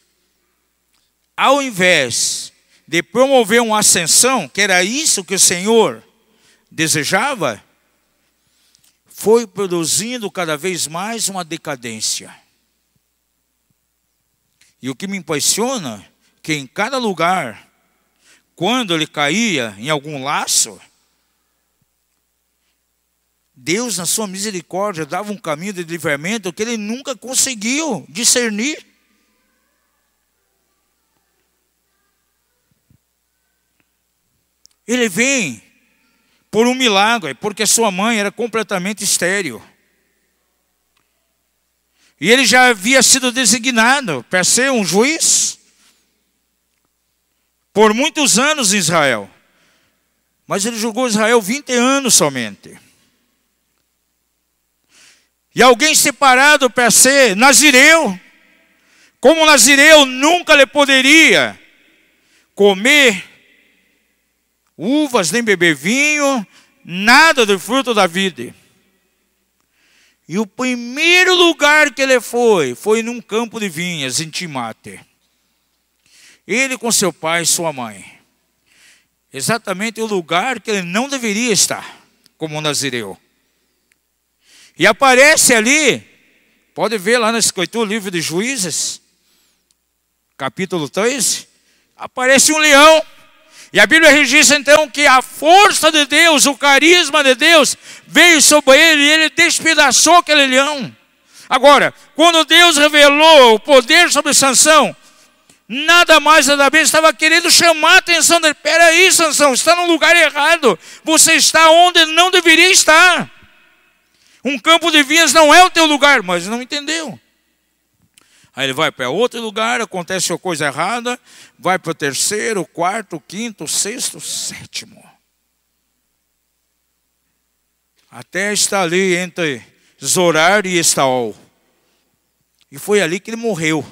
ao invés de promover uma ascensão, que era isso que o Senhor desejava, foi produzindo cada vez mais uma decadência. E o que me impressiona, que em cada lugar, quando ele caía em algum laço, Deus, na sua misericórdia, dava um caminho de livramento que ele nunca conseguiu discernir. Ele vem por um milagre, porque sua mãe era completamente estéril. E ele já havia sido designado para ser um juiz por muitos anos em Israel. Mas ele julgou Israel 20 anos somente. E alguém separado para ser nazireu. Como nazireu nunca lhe poderia comer uvas, nem beber vinho, nada do fruto da vida. E o primeiro lugar que ele foi num campo de vinhas, em Timate. Ele com seu pai e sua mãe. Exatamente o lugar que ele não deveria estar, como nazireu. E aparece ali, pode ver lá na escritura, livro de Juízes, capítulo 13, aparece um leão. E a Bíblia registra então que a força de Deus, o carisma de Deus, veio sobre ele e ele despedaçou aquele leão. Agora, quando Deus revelou o poder sobre Sansão, nada mais, nada menos, estava querendo chamar a atenção dele. Espera aí, Sansão, está no lugar errado. Você está onde não deveria estar. Um campo de vinhas não é o teu lugar, mas não entendeu. Aí ele vai para outro lugar, acontece uma coisa errada, vai para o terceiro, quarto, quinto, sexto, sétimo. Até estar ali entre Zorar e Estaol. E foi ali que ele morreu.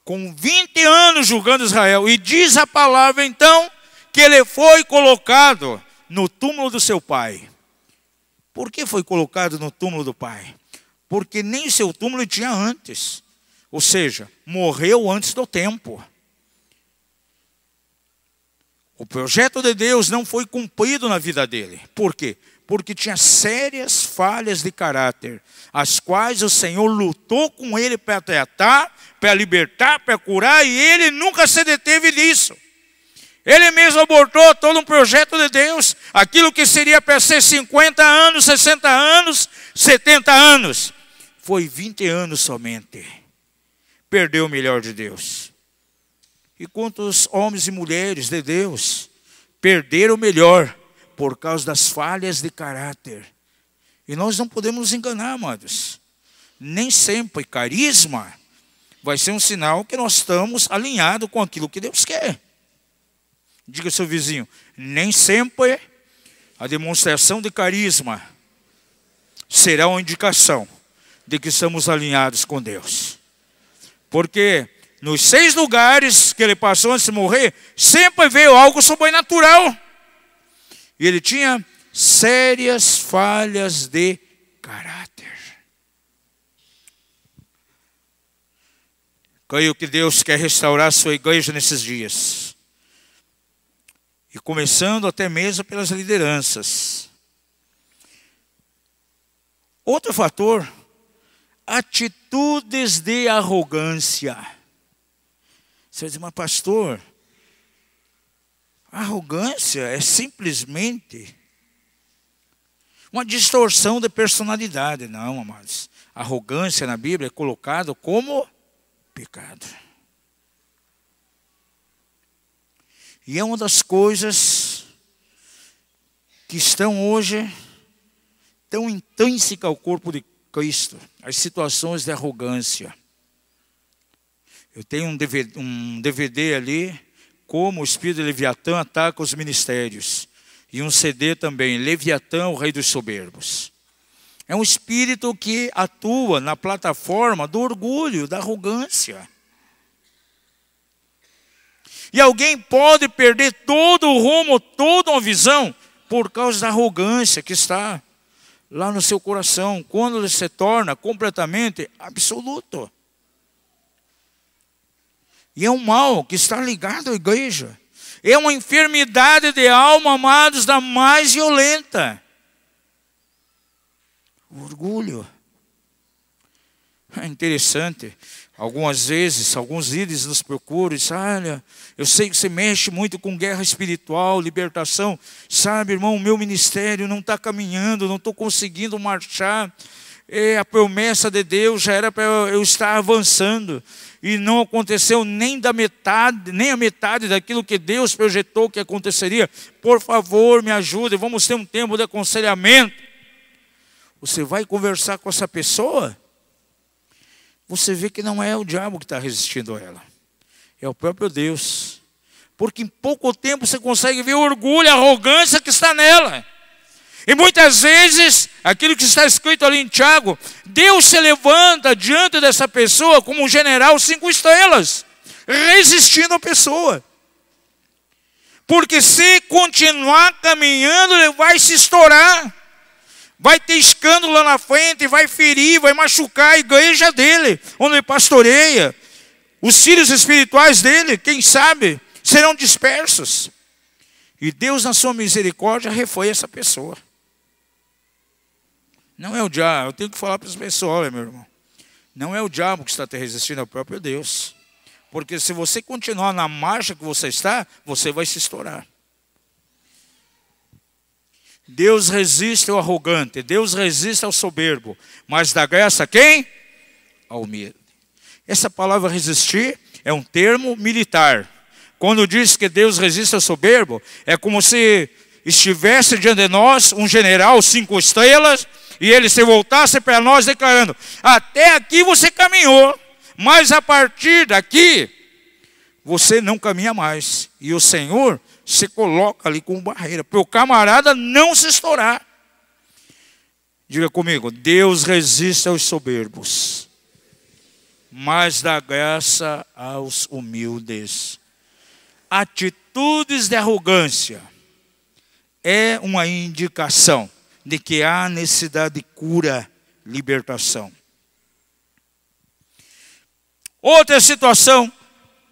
Com 20 anos julgando Israel. E diz a palavra então que ele foi colocado no túmulo do seu pai. Por que foi colocado no túmulo do pai? Porque nem seu túmulo tinha antes. Ou seja, morreu antes do tempo. O projeto de Deus não foi cumprido na vida dele. Por quê? Porque tinha sérias falhas de caráter, as quais o Senhor lutou com ele para tratar, para libertar, para curar, e ele nunca se deteve nisso. Ele mesmo abortou todo um projeto de Deus, aquilo que seria para ser 50 anos, 60 anos, 70 anos. Foi 20 anos somente. Perdeu o melhor de Deus. E quantos homens e mulheres de Deus perderam o melhor por causa das falhas de caráter? E nós não podemos nos enganar, amados. Nem sempre carisma vai ser um sinal que nós estamos alinhados com aquilo que Deus quer. Diga ao seu vizinho, nem sempre a demonstração de carisma será uma indicação de que estamos alinhados com Deus. Porque nos 6 lugares que ele passou antes de morrer, sempre veio algo sobrenatural. E ele tinha sérias falhas de caráter. Creio que Deus quer restaurar a sua igreja nesses dias. E começando até mesmo pelas lideranças. Outro fator, atitudes de arrogância. Você diz, mas pastor, arrogância é simplesmente uma distorção de personalidade. Não, amados. Arrogância na Bíblia é colocado como pecado. E é uma das coisas que estão hoje tão intrínseca ao corpo de Cristo, as situações de arrogância. Eu tenho um DVD ali, como o espírito de Leviatã ataca os ministérios. E um CD também, Leviatã, o rei dos soberbos. É um espírito que atua na plataforma do orgulho, da arrogância. E alguém pode perder todo o rumo, toda uma visão, por causa da arrogância que está lá no seu coração, quando ele se torna completamente absoluto. E é um mal que está ligado à igreja. É uma enfermidade de alma, amados, da mais violenta. O orgulho. É interessante. Algumas vezes, alguns líderes nos procuram e dizem, olha, eu sei que você mexe muito com guerra espiritual, libertação. Sabe, irmão, o meu ministério não está caminhando, não estou conseguindo marchar. A promessa de Deus já era para eu estar avançando. E não aconteceu nem a metade daquilo que Deus projetou que aconteceria. Por favor, me ajude, vamos ter um tempo de aconselhamento. Você vai conversar com essa pessoa, você vê que não é o diabo que está resistindo a ela. É o próprio Deus. Porque em pouco tempo você consegue ver o orgulho, a arrogância que está nela. E muitas vezes, aquilo que está escrito ali em Tiago, Deus se levanta diante dessa pessoa como um general 5 estrelas, resistindo à pessoa. Porque se continuar caminhando, ele vai se estourar. Vai ter escândalo lá na frente, vai ferir, vai machucar a igreja dele, onde ele pastoreia. Os filhos espirituais dele, quem sabe, serão dispersos. E Deus, na sua misericórdia, refõe essa pessoa. Não é o diabo, eu tenho que falar para as pessoas, olha, meu irmão, não é o diabo que está te resistindo, é o próprio Deus. Porque se você continuar na marcha que você está, você vai se estourar. Deus resiste ao arrogante, Deus resiste ao soberbo, mas dá graça a quem? Ao humilde. Essa palavra resistir é um termo militar. Quando diz que Deus resiste ao soberbo, é como se estivesse diante de nós um general 5 estrelas, e ele se voltasse para nós declarando, até aqui você caminhou, mas a partir daqui, você não caminha mais. E o Senhor se coloca ali como barreira, para o camarada não se estourar. Diga comigo, Deus resiste aos soberbos, mas dá graça aos humildes. Atitudes de arrogância é uma indicação de que há necessidade de cura, libertação. Outra situação,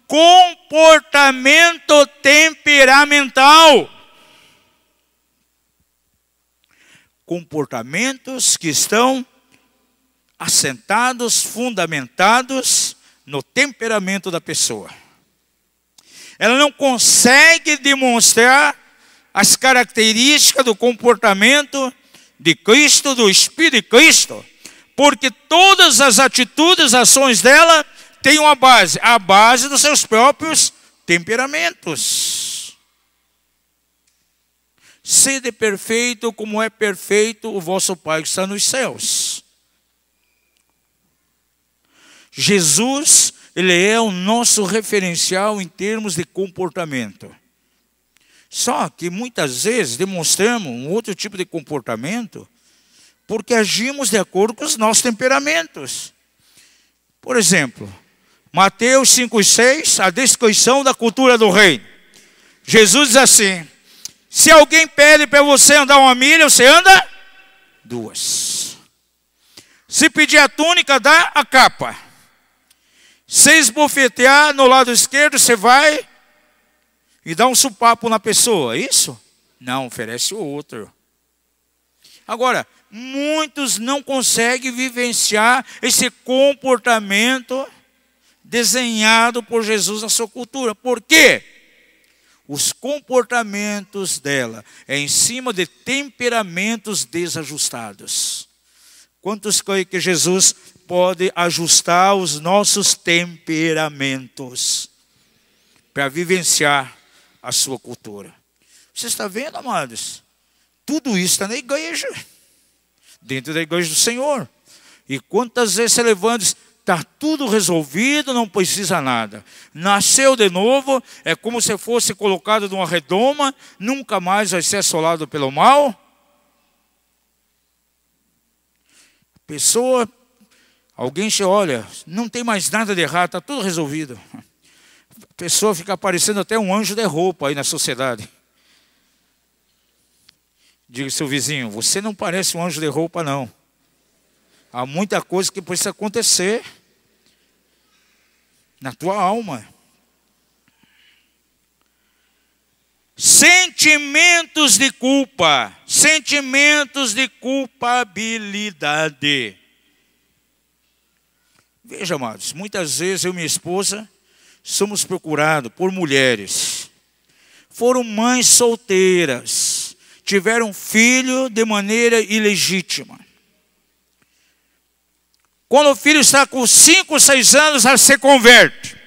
comportamento temperamental. Comportamentos que estão assentados, fundamentados no temperamento da pessoa. Ela não consegue demonstrar as características do comportamento de Cristo, do Espírito de Cristo, porque todas as atitudes, ações dela têm uma base, a base dos seus próprios temperamentos. Sede perfeito como é perfeito o vosso Pai que está nos céus. Jesus, ele é o nosso referencial em termos de comportamento. Só que muitas vezes demonstramos um outro tipo de comportamento porque agimos de acordo com os nossos temperamentos. Por exemplo, Mateus 5,6, a descrição da cultura do reino. Jesus diz assim, se alguém pede para você andar 1 milha, você anda 2. Se pedir a túnica, dá a capa. Se esbofetear no lado esquerdo, você vai e dá um sopapo na pessoa, isso? Não, oferece o outro. Agora, muitos não conseguem vivenciar esse comportamento desenhado por Jesus na sua cultura. Por quê? Os comportamentos dela é em cima de temperamentos desajustados. Quantos creem que Jesus pode ajustar os nossos temperamentos para vivenciar a sua cultura? Você está vendo, amados? Tudo isso está na igreja, dentro da igreja do Senhor. E quantas vezes você levanta e diz, está tudo resolvido, não precisa nada. Nasceu de novo, é como se fosse colocado numa redoma, nunca mais vai ser assolado pelo mal. Pessoa, alguém te olha, não tem mais nada de errado, está tudo resolvido. A pessoa fica parecendo até um anjo de roupa aí na sociedade. Diga ao seu vizinho, você não parece um anjo de roupa não. Há muita coisa que precisa acontecer na tua alma. Sentimentos de culpa, sentimentos de culpabilidade. Veja, amados, muitas vezes eu e minha esposa somos procurados por mulheres. Foram mães solteiras, tiveram filho de maneira ilegítima. Quando o filho está com 5, 6 anos, ela se converte.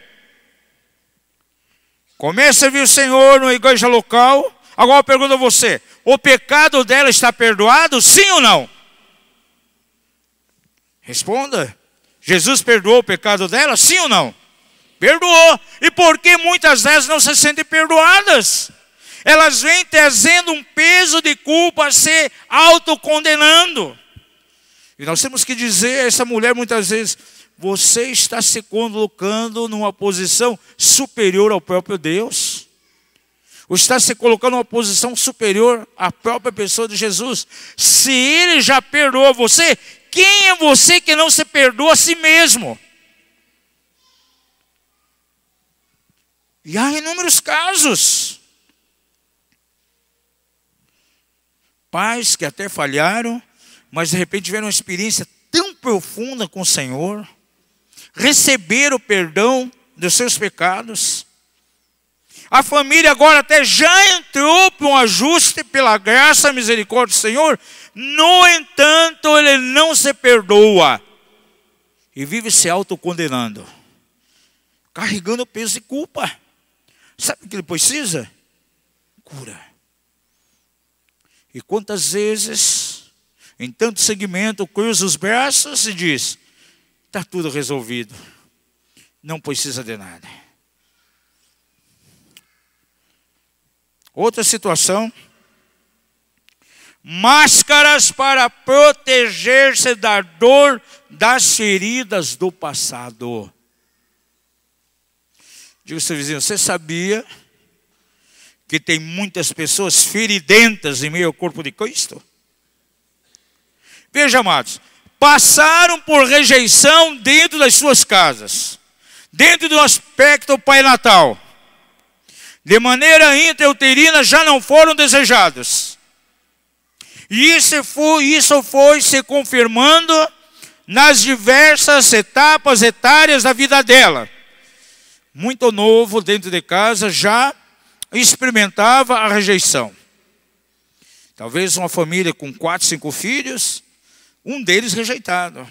Começa a vir o Senhor na igreja local. Agora eu pergunto a você, o pecado dela está perdoado, sim ou não? Responda. Jesus perdoou o pecado dela, sim ou não? Perdoou. E por que muitas vezes não se sentem perdoadas? Elas vêm trazendo um peso de culpa, se autocondenando. E nós temos que dizer a essa mulher muitas vezes, você está se colocando numa posição superior ao próprio Deus. Ou está se colocando numa posição superior à própria pessoa de Jesus. Se Ele já perdoou você, quem é você que não se perdoa a si mesmo? E há inúmeros casos. Pais que até falharam, mas de repente tiveram uma experiência tão profunda com o Senhor, receberam o perdão dos seus pecados. A família agora até já entrou para um ajuste pela graça e misericórdia do Senhor. No entanto, ele não se perdoa e vive se autocondenando, carregando o peso de culpa. Sabe o que ele precisa? Cura. E quantas vezes, em tanto segmento, cruza os braços e diz, está tudo resolvido, não precisa de nada. Outra situação, máscaras para proteger-se da dor das feridas do passado. Diga ao seu vizinho, você sabia que tem muitas pessoas feridentas em meio ao corpo de Cristo? Veja, amados, passaram por rejeição dentro das suas casas, dentro do aspecto pai natal. De maneira intrauterina já não foram desejados. E isso foi se confirmando nas diversas etapas etárias da vida dela. Muito novo, dentro de casa, já experimentava a rejeição. Talvez uma família com 4, 5 filhos, um deles rejeitado.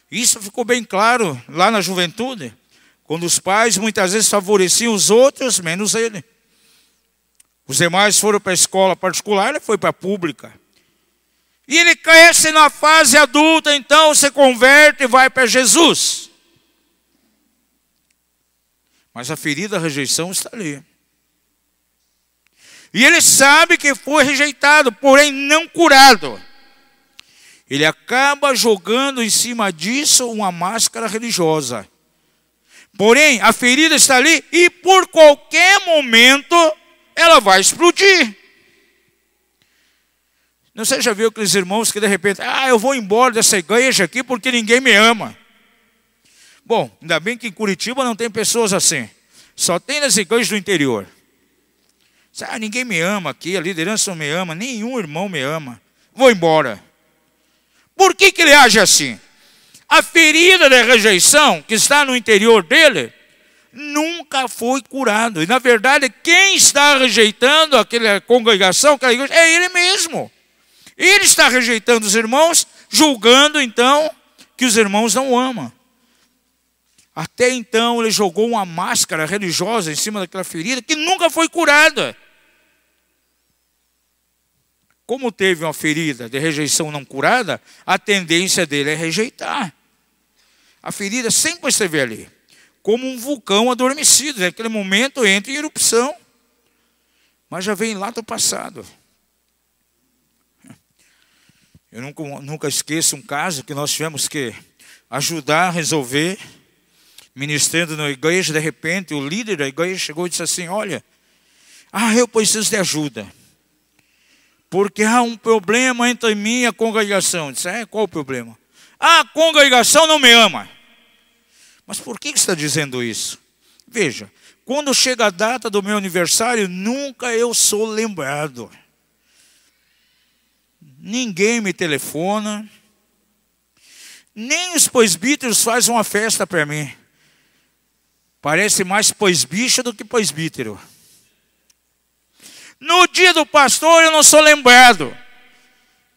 Isso ficou bem claro lá na juventude, quando os pais muitas vezes favoreciam os outros, menos ele. Os demais foram para a escola particular, ele foi para a pública. E ele cresce na fase adulta, então se converte e vai para Jesus. Mas a ferida, a rejeição está ali. E ele sabe que foi rejeitado, porém não curado. Ele acaba jogando em cima disso uma máscara religiosa. Porém, a ferida está ali e por qualquer momento ela vai explodir. Não sei, já viu aqueles irmãos que de repente, eu vou embora dessa igreja aqui porque ninguém me ama. Bom, ainda bem que em Curitiba não tem pessoas assim. Só tem nas igrejas do interior. Ninguém me ama aqui, a liderança não me ama, nenhum irmão me ama. Vou embora. Por que ele age assim? A ferida da rejeição que está no interior dele nunca foi curado. E na verdade, quem está rejeitando aquela congregação, aquela igreja, é ele mesmo. Ele está rejeitando os irmãos, julgando então que os irmãos não o amam. Até então ele jogou uma máscara religiosa em cima daquela ferida que nunca foi curada. Como teve uma ferida de rejeição não curada, a tendência dele é rejeitar. A ferida sempre esteve ali, como um vulcão adormecido. Naquele momento entra em erupção, mas já vem lá do passado. Eu nunca esqueço um caso que nós tivemos que ajudar a resolver, ministrando na igreja. De repente o líder da igreja chegou e disse assim, olha, eu preciso de ajuda, porque há um problema entre mim e a congregação. Eu disse, qual o problema? A congregação não me ama. Mas por que você está dizendo isso? Veja, quando chega a data do meu aniversário, nunca eu sou lembrado. Ninguém me telefona. Nem os presbíteros fazem uma festa para mim. Parece mais presbítero do que presbítero. No dia do pastor eu não sou lembrado.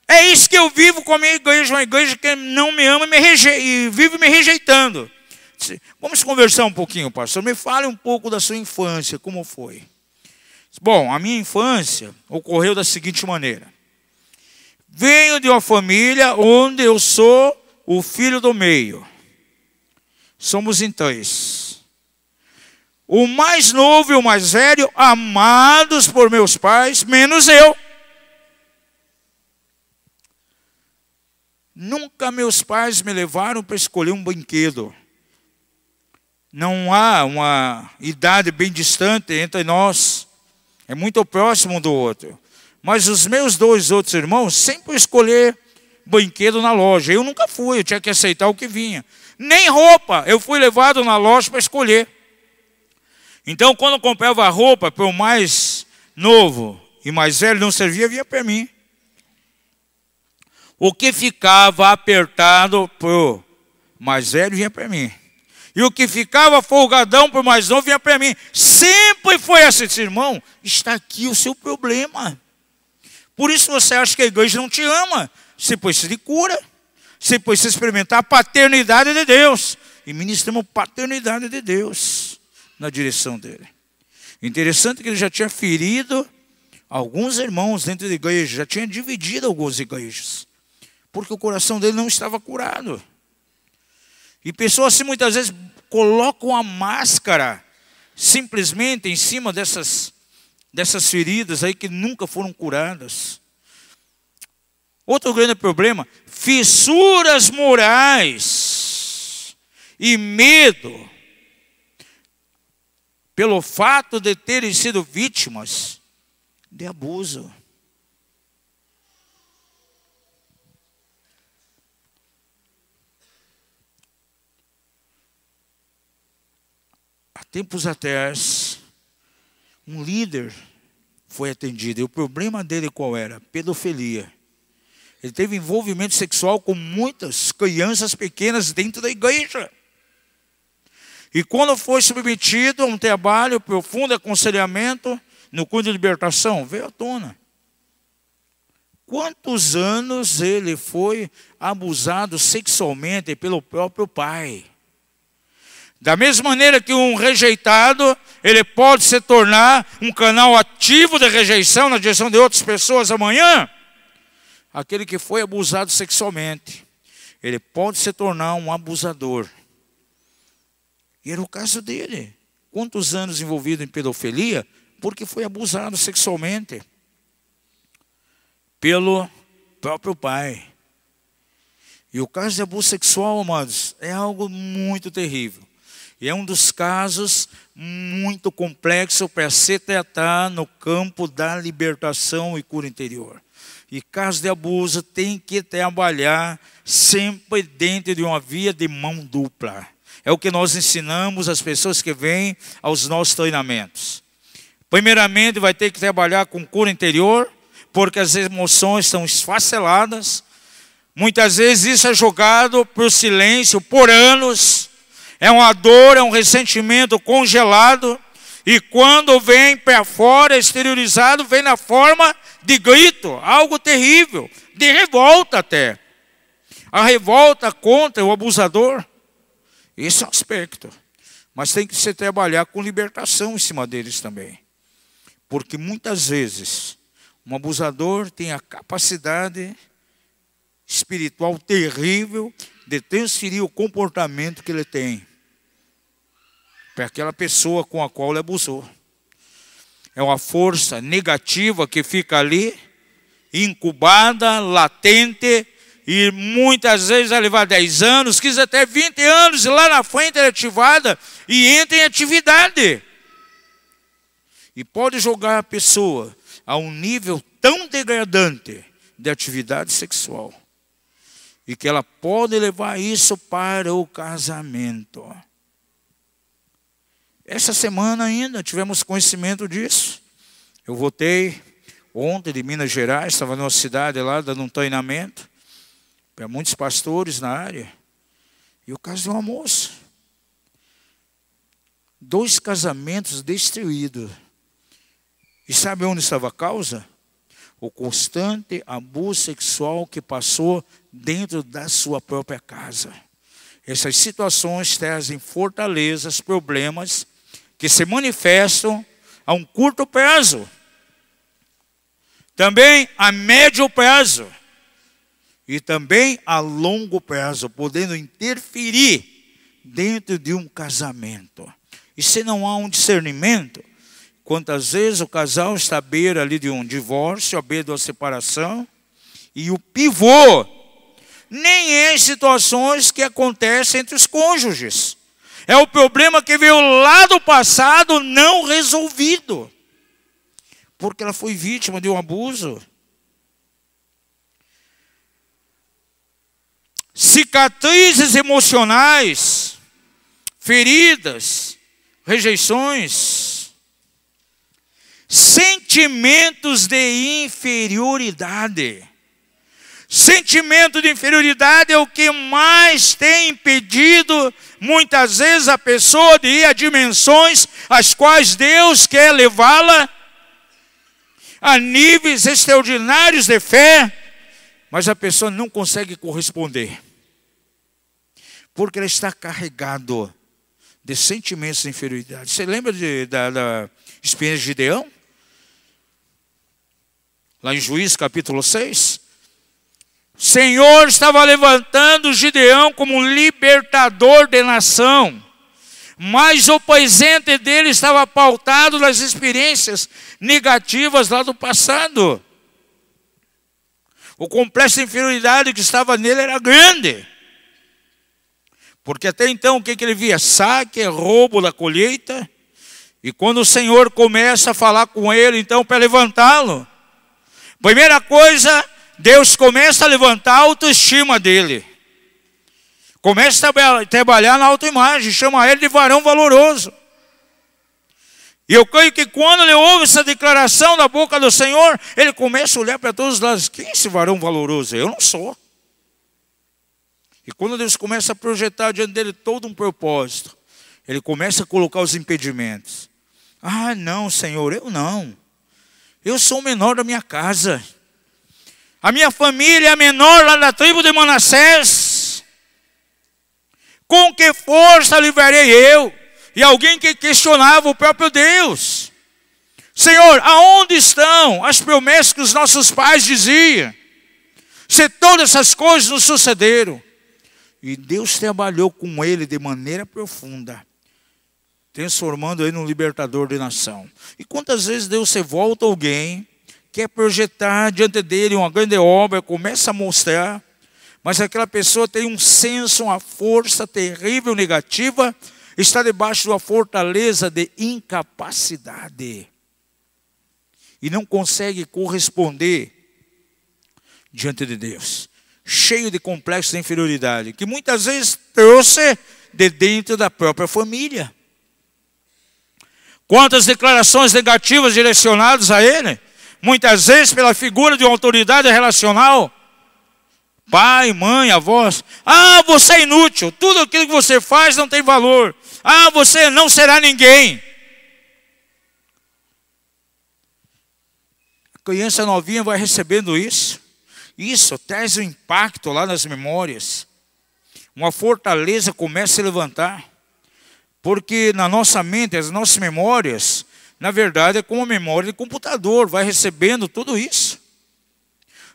É isso que eu vivo com a minha igreja, uma igreja que não me ama e vive me rejeitando. Vamos conversar um pouquinho, pastor. Me fale um pouco da sua infância, como foi? Bom, a minha infância ocorreu da seguinte maneira. Venho de uma família onde eu sou o filho do meio. Somos em 3. O mais novo e o mais velho, amados por meus pais, menos eu. Nunca meus pais me levaram para escolher um brinquedo. Não há uma idade bem distante entre nós. É muito próximo um do outro. Mas os meus 2 outros irmãos sempre escolher brinquedo na loja. Eu nunca fui, eu tinha que aceitar o que vinha. Nem roupa, eu fui levado na loja para escolher. Então, quando eu comprava roupa para o mais novo e mais velho, não servia, vinha para mim. O que ficava apertado para o mais velho vinha para mim. E o que ficava folgadão para o mais novo vinha para mim. Sempre foi assim, irmão, está aqui o seu problema. Por isso você acha que a igreja não te ama. Você precisa de cura. Você precisa experimentar a paternidade de Deus. E ministramos paternidade de Deus na direção dele. Interessante que ele já tinha ferido alguns irmãos dentro da igreja. Já tinha dividido algumas igrejas. Porque o coração dele não estava curado. E pessoas assim muitas vezes colocam a máscara simplesmente em cima dessas feridas aí que nunca foram curadas. Outro grande problema, fissuras morais e medo pelo fato de terem sido vítimas de abuso. Há tempos atrás, um líder foi atendido. E o problema dele qual era? Pedofilia. Ele teve envolvimento sexual com muitas crianças pequenas dentro da igreja. E quando foi submetido a um trabalho profundo de aconselhamento no curso de libertação, veio à tona. Quantos anos ele foi abusado sexualmente pelo próprio pai? Da mesma maneira que um rejeitado, ele pode se tornar um canal ativo de rejeição na direção de outras pessoas amanhã. Aquele que foi abusado sexualmente, ele pode se tornar um abusador. E era o caso dele. Quantos anos envolvido em pedofilia? Porque foi abusado sexualmente pelo próprio pai. E o caso de abuso sexual, amados, é algo muito terrível. E é um dos casos muito complexos para se tratar no campo da libertação e cura interior. E caso de abuso tem que trabalhar sempre dentro de uma via de mão dupla. É o que nós ensinamos às pessoas que vêm aos nossos treinamentos. Primeiramente vai ter que trabalhar com cura interior, porque as emoções estão esfaceladas. Muitas vezes isso é jogado por silêncio, por anos. É uma dor, é um ressentimento congelado. E quando vem para fora, exteriorizado, vem na forma de grito. Algo terrível, de revolta até. A revolta contra o abusador. Esse é um aspecto. Mas tem que se trabalhar com libertação em cima deles também. Porque muitas vezes, um abusador tem a capacidade espiritual terrível de transferir o comportamento que ele tem para aquela pessoa com a qual ele abusou. É uma força negativa que fica ali, incubada, latente, e muitas vezes vai levar 10 anos, 15 até 20 anos, e lá na frente ela é ativada e entra em atividade. E pode jogar a pessoa a um nível tão degradante de atividade sexual, e que ela pode levar isso para o casamento. Essa semana ainda tivemos conhecimento disso. Eu voltei ontem de Minas Gerais, estava numa cidade lá dando um treinamento para muitos pastores na área. E o caso de uma moça. 2 casamentos destruídos. E sabe onde estava a causa? O constante abuso sexual que passou dentro da sua própria casa. Essas situações trazem fortalezas, problemas que se manifestam a um curto prazo. Também a médio prazo. E também a longo prazo, podendo interferir dentro de um casamento. E se não há um discernimento, quantas vezes o casal está à beira ali de um divórcio, à beira de uma separação, e o pivô nem é em situações que acontecem entre os cônjuges. É o problema que veio lá do passado não resolvido. Porque ela foi vítima de um abuso. Cicatrizes emocionais, feridas, rejeições, sentimentos de inferioridade. Sentimento de inferioridade é o que mais tem impedido, muitas vezes, a pessoa de ir a dimensões às quais Deus quer levá-la, a níveis extraordinários de fé, mas a pessoa não consegue corresponder. Porque ela está carregado de sentimentos de inferioridade. Você lembra da experiência de Gideão? Lá em Juízes capítulo 6. O Senhor estava levantando Gideão como um libertador de nação. Mas o presente dele estava pautado nas experiências negativas lá do passado. O complexo de inferioridade que estava nele era grande. Porque até então o que ele via? Saque, roubo da colheita. E quando o Senhor começa a falar com ele, então, para levantá-lo, primeira coisa, Deus começa a levantar a autoestima dele. Começa a trabalhar na autoimagem, chama ele de varão valoroso. E eu creio que quando ele ouve essa declaração da boca do Senhor, ele começa a olhar para todos os lados. Quem é esse varão valoroso? Eu não sou. E quando Deus começa a projetar diante dele todo um propósito, ele começa a colocar os impedimentos. Ah, não, Senhor, eu não. Eu sou o menor da minha casa. A minha família é a menor lá da tribo de Manassés. Com que força livrarei eu? E alguém que questionava o próprio Deus. Senhor, aonde estão as promessas que os nossos pais diziam? Se todas essas coisas nos sucederam. E Deus trabalhou com ele de maneira profunda, transformando ele num libertador de nação. E quantas vezes Deus se volta a alguém, quer projetar diante dele uma grande obra, começa a mostrar, mas aquela pessoa tem um senso, uma força terrível, negativa, está debaixo de uma fortaleza de incapacidade. E não consegue corresponder diante de Deus. Cheio de complexo de inferioridade, que muitas vezes trouxe de dentro da própria família. Quantas declarações negativas direcionadas a ele, muitas vezes pela figura de uma autoridade relacional, pai, mãe, avós. Ah, você é inútil, tudo aquilo que você faz não tem valor. Ah, você não será ninguém. A criança novinha vai recebendo isso. Isso traz um impacto lá nas memórias. Uma fortaleza começa a se levantar. Porque na nossa mente, as nossas memórias, na verdade, é como a memória de computador. Vai recebendo tudo isso.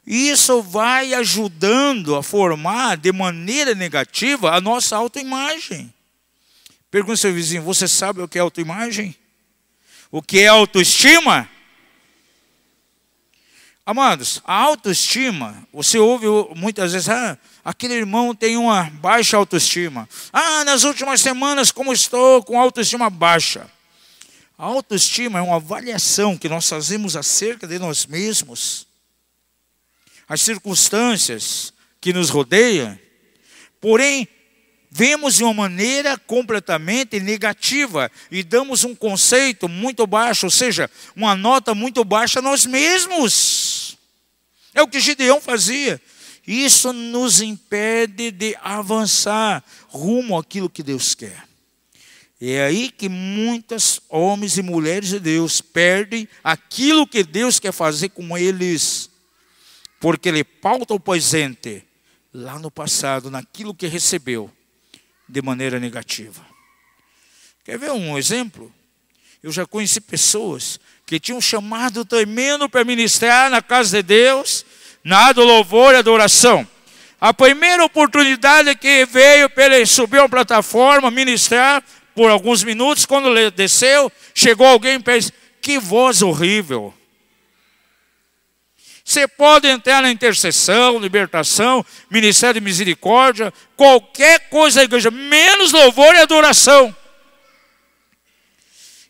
E isso vai ajudando a formar de maneira negativa a nossa autoimagem. Pergunta ao seu vizinho, você sabe o que é autoimagem? O que é autoestima? Amados, a autoestima, você ouve muitas vezes, aquele irmão tem uma baixa autoestima. Nas últimas semanas, como estou com autoestima baixa. A autoestima é uma avaliação que nós fazemos acerca de nós mesmos. As circunstâncias que nos rodeiam, porém, vemos de uma maneira completamente negativa e damos um conceito muito baixo, ou seja, uma nota muito baixa a nós mesmos. É o que Gideão fazia. Isso nos impede de avançar rumo àquilo que Deus quer. É aí que muitos homens e mulheres de Deus perdem aquilo que Deus quer fazer com eles, porque ele pauta o presente lá no passado, naquilo que recebeu, de maneira negativa. Quer ver um exemplo? Eu já conheci pessoas que tinham chamado tremendo para ministrar na casa de Deus, na do louvor e adoração. A primeira oportunidade que veio para ele subir a plataforma, ministrar por alguns minutos, quando ele desceu, chegou alguém e disse: que voz horrível. Você pode entrar na intercessão, libertação, ministério de misericórdia, qualquer coisa da igreja, menos louvor e adoração.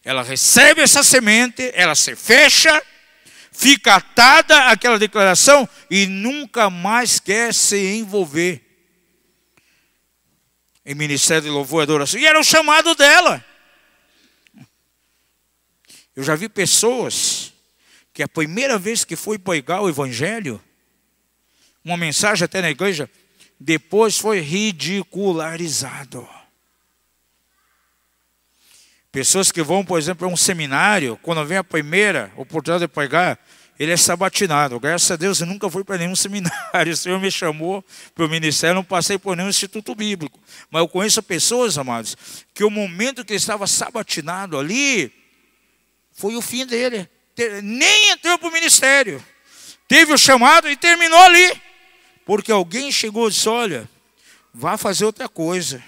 Ela recebe essa semente, ela se fecha, fica atada àquela declaração e nunca mais quer se envolver em ministério de louvor e adoração. E era o chamado dela. Eu já vi pessoas que a primeira vez que foi pregar o evangelho, uma mensagem até na igreja, depois foi ridicularizado. Pessoas que vão, por exemplo, a um seminário, quando vem a primeira oportunidade de pregar, ele é sabatinado. Graças a Deus eu nunca fui para nenhum seminário. O Senhor me chamou para o ministério, não passei por nenhum instituto bíblico. Mas eu conheço pessoas, amados, que o momento que ele estava sabatinado ali, foi o fim dele. Nem entrou para o ministério. Teve o chamado e terminou ali. Porque alguém chegou e disse: olha, vá fazer outra coisa.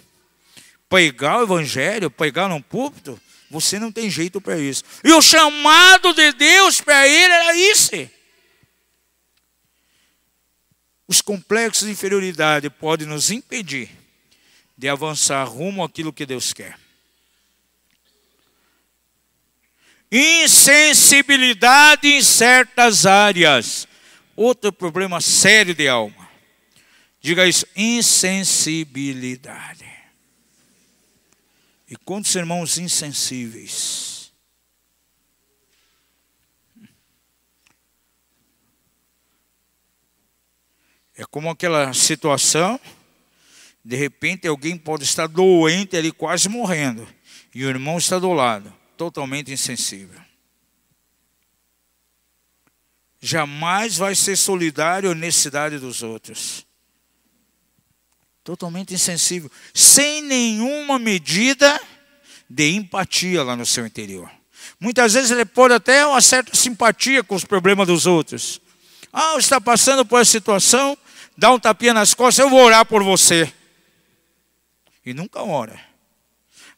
Pregar o evangelho, pregar num púlpito, você não tem jeito para isso. E o chamado de Deus para ele era isso. Os complexos de inferioridade podem nos impedir de avançar rumo àquilo que Deus quer. Insensibilidade em certas áreas. Outro problema sério de alma. Diga isso: insensibilidade. E quantos irmãos insensíveis? É como aquela situação, de repente alguém pode estar doente ali, quase morrendo, e o irmão está do lado, totalmente insensível. Jamais vai ser solidário à necessidade dos outros. Totalmente insensível, sem nenhuma medida de empatia lá no seu interior. Muitas vezes ele pode até uma certa simpatia com os problemas dos outros. Ah, está passando por essa situação, dá um tapinha nas costas, eu vou orar por você. E nunca ora.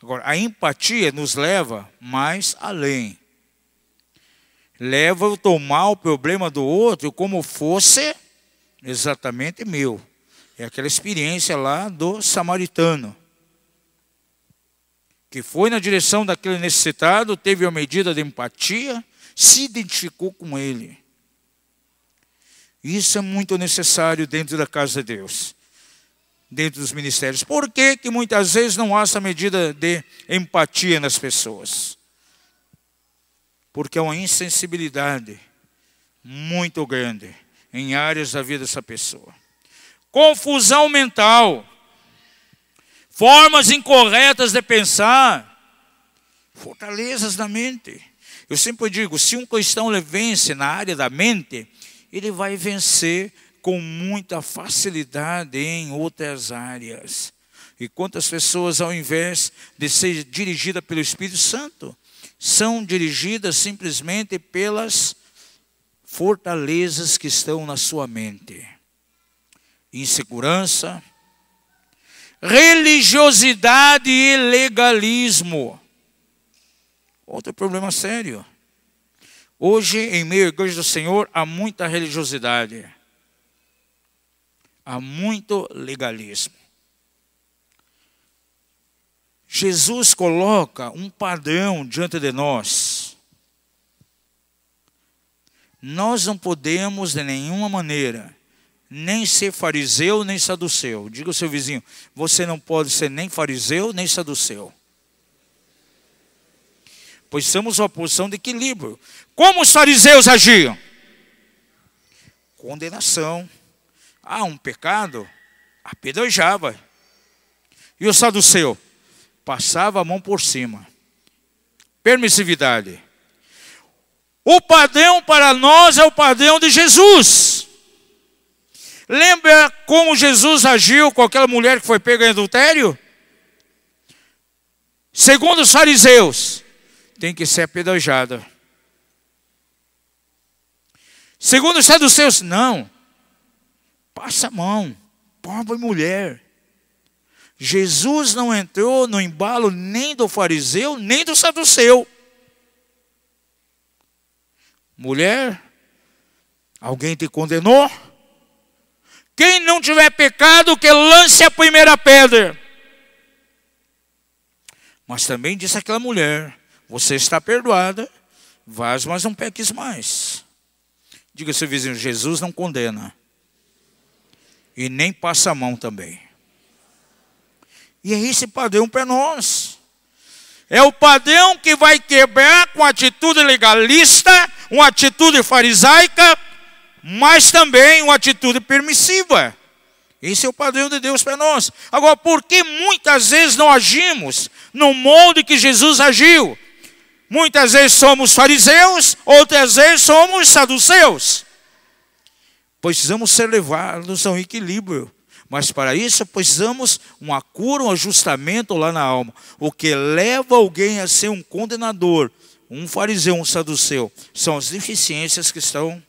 Agora, a empatia nos leva mais além. Leva a tomar o problema do outro como fosse exatamente meu. É aquela experiência lá do samaritano, que foi na direção daquele necessitado, teve uma medida de empatia, se identificou com ele. Isso é muito necessário dentro da casa de Deus, dentro dos ministérios. Por que que muitas vezes não há essa medida de empatia nas pessoas? Porque há uma insensibilidade muito grande em áreas da vida dessa pessoa. Confusão mental, formas incorretas de pensar, fortalezas da mente. Eu sempre digo, se um cristão vence na área da mente, ele vai vencer com muita facilidade em outras áreas. E quantas pessoas, ao invés de ser dirigida pelo Espírito Santo, são dirigidas simplesmente pelas fortalezas que estão na sua mente. Insegurança, religiosidade e legalismo. Outro problema sério. Hoje, em meio à igreja do Senhor, há muita religiosidade. Há muito legalismo. Jesus coloca um padrão diante de nós. Nós não podemos, de nenhuma maneira, nem ser fariseu, nem saduceu. Diga ao seu vizinho: você não pode ser nem fariseu, nem saduceu. Pois somos uma posição de equilíbrio. Como os fariseus agiam? Condenação. um pecado, apedrejava. E o saduceu? Passava a mão por cima. Permissividade. O padrão para nós é o padrão de Jesus. Lembra como Jesus agiu com aquela mulher que foi pega em adultério? Segundo os fariseus, tem que ser apedrejada. Segundo os saduceus, não. Passa a mão, pobre mulher. Jesus não entrou no embalo nem do fariseu, nem do saduceu. Mulher, alguém te condenou? Quem não tiver pecado, que lance a primeira pedra. Mas também disse aquela mulher, você está perdoada, vais, mas não peques mais. Diga ao seu vizinho, Jesus não condena. E nem passa a mão também. E é esse padrão para nós. É o padrão que vai quebrar com a atitude legalista, uma atitude farisaica, mas também uma atitude permissiva. Esse é o padrão de Deus para nós. Agora, por que muitas vezes não agimos no molde que Jesus agiu? Muitas vezes somos fariseus, outras vezes somos saduceus. Precisamos ser levados a um equilíbrio. Mas para isso precisamos uma cura, um ajustamento lá na alma. O que leva alguém a ser um condenador, um fariseu, um saduceu, são as deficiências que estão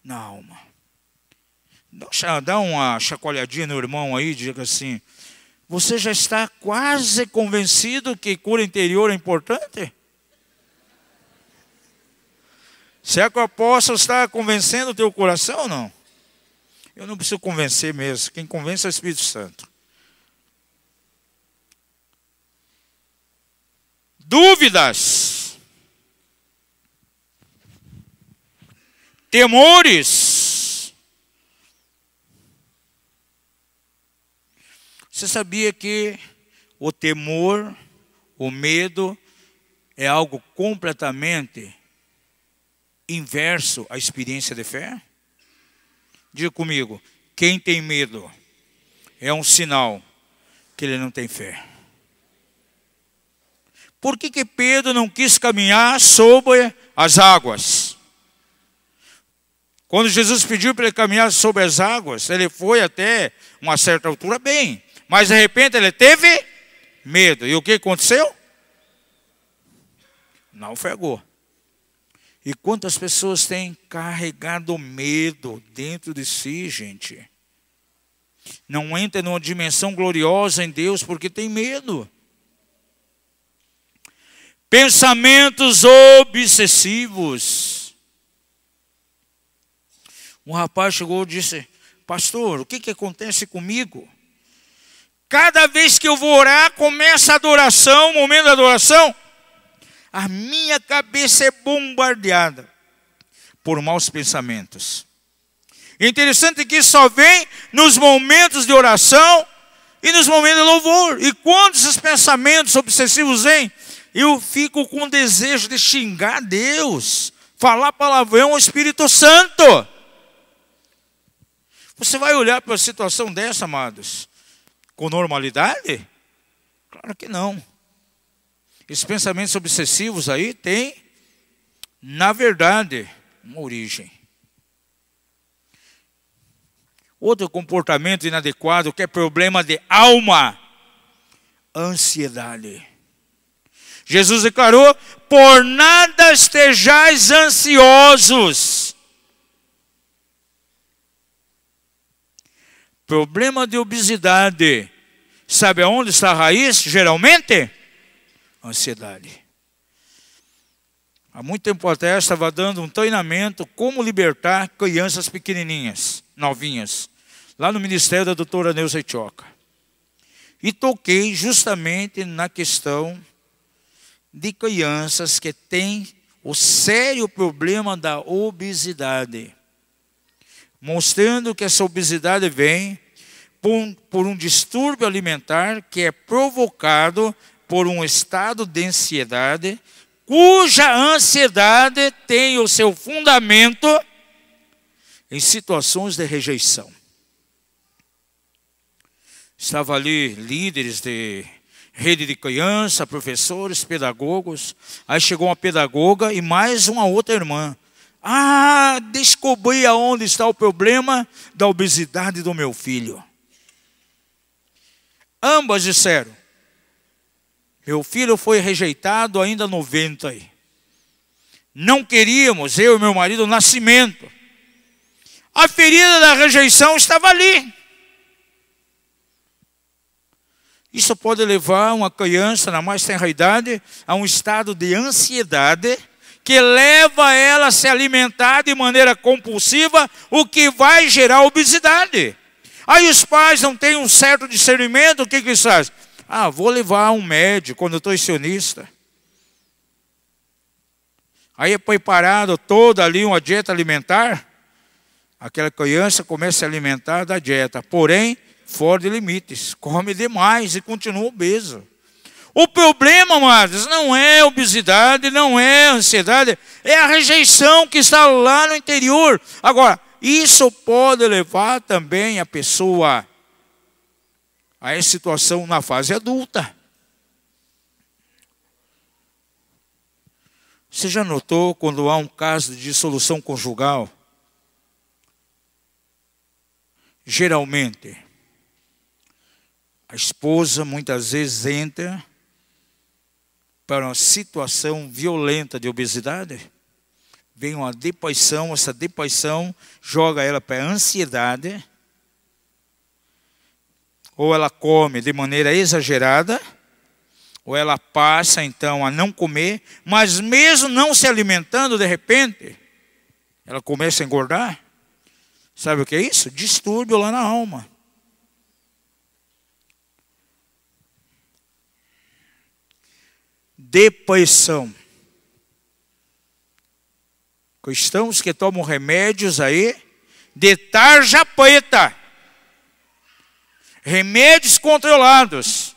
na alma. Dá uma chacoalhadinha no irmão aí, diga assim, você já está quase convencido que cura interior é importante? Será que o apóstolo está convencendo o teu coração ou não? Eu não preciso convencer mesmo. Quem convence é o Espírito Santo. Dúvidas. Temores. Você sabia que o temor, o medo, é algo completamente inverso à experiência de fé? Diga comigo, quem tem medo é um sinal que ele não tem fé. Por que Pedro não quis caminhar sobre as águas? Quando Jesus pediu para ele caminhar sobre as águas, ele foi até uma certa altura bem, mas de repente ele teve medo. E o que aconteceu? Naufragou. E quantas pessoas têm carregado medo dentro de si, gente? Não entra numa dimensão gloriosa em Deus porque tem medo. Pensamentos obsessivos. Um rapaz chegou e disse, pastor, o que acontece comigo? Cada vez que eu vou orar, começa a adoração, o momento da adoração, a minha cabeça é bombardeada por maus pensamentos. É interessante que isso só vem nos momentos de oração e nos momentos de louvor. E quando esses pensamentos obsessivos vêm, eu fico com desejo de xingar Deus, falar palavrão ao Espírito Santo. Você vai olhar para uma situação dessa, amados, com normalidade? Claro que não. Esses pensamentos obsessivos aí têm, na verdade, uma origem. Outro comportamento inadequado que é problema de alma, ansiedade. Jesus declarou, por nada estejais ansiosos. Problema de obesidade. Sabe aonde está a raiz, geralmente? Ansiedade. Há muito tempo atrás, estava dando um treinamento como libertar crianças pequenininhas, novinhas, lá no ministério da doutora Neuza Itioca. E toquei justamente na questão de crianças que têm o sério problema da obesidade, mostrando que essa obesidade vem por um distúrbio alimentar que é provocado por um estado de ansiedade, cuja ansiedade tem o seu fundamento em situações de rejeição. Estava ali líderes de rede de criança, professores, pedagogos. Aí chegou uma pedagoga e mais uma outra irmã. Ah, descobri aonde está o problema da obesidade do meu filho. Ambas disseram: meu filho foi rejeitado ainda no ventre. Não queríamos, eu e meu marido, o nascimento. A ferida da rejeição estava ali. Isso pode levar uma criança, na mais tenra idade, a um estado de ansiedade que leva ela a se alimentar de maneira compulsiva, o que vai gerar obesidade. Aí os pais não têm um certo discernimento, o que eles fazem? Ah, vou levar um médico, quando nutricionista. Aí é preparado toda ali uma dieta alimentar. Aquela criança começa a se alimentar da dieta, porém, fora de limites. Come demais e continua obeso. O problema, amados, não é obesidade, não é ansiedade, é a rejeição que está lá no interior. Agora, isso pode levar também a pessoa a essa situação na fase adulta. Você já notou quando há um caso de dissolução conjugal? Geralmente, a esposa muitas vezes entra para uma situação violenta de obesidade. Vem uma depressão, essa depressão joga ela para a ansiedade. Ou ela come de maneira exagerada, ou ela passa então a não comer, mas mesmo não se alimentando, de repente, ela começa a engordar. Sabe o que é isso? Distúrbio lá na alma. Depressão. Cristãos que tomam remédios aí de tarja preta. Remédios controlados.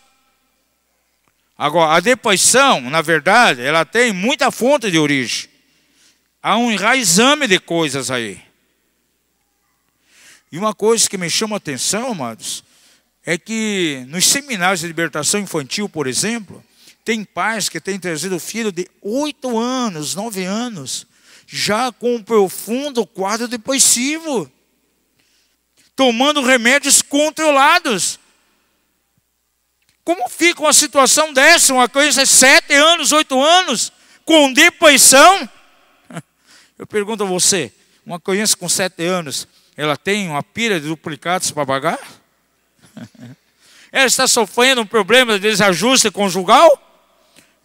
Agora, a depressão, na verdade, ela tem muita fonte de origem. Há um enraizame de coisas aí. E uma coisa que me chama a atenção, amados, é que nos seminários de libertação infantil, por exemplo, tem pais que têm trazido filho de 8 anos, 9 anos, já com um profundo quadro depressivo, tomando remédios controlados. Como fica uma situação dessa? Uma criança de 7 anos, 8 anos, com depressão? Eu pergunto a você, uma criança com 7 anos, ela tem uma pilha de duplicados para pagar? Ela está sofrendo um problema de desajuste conjugal?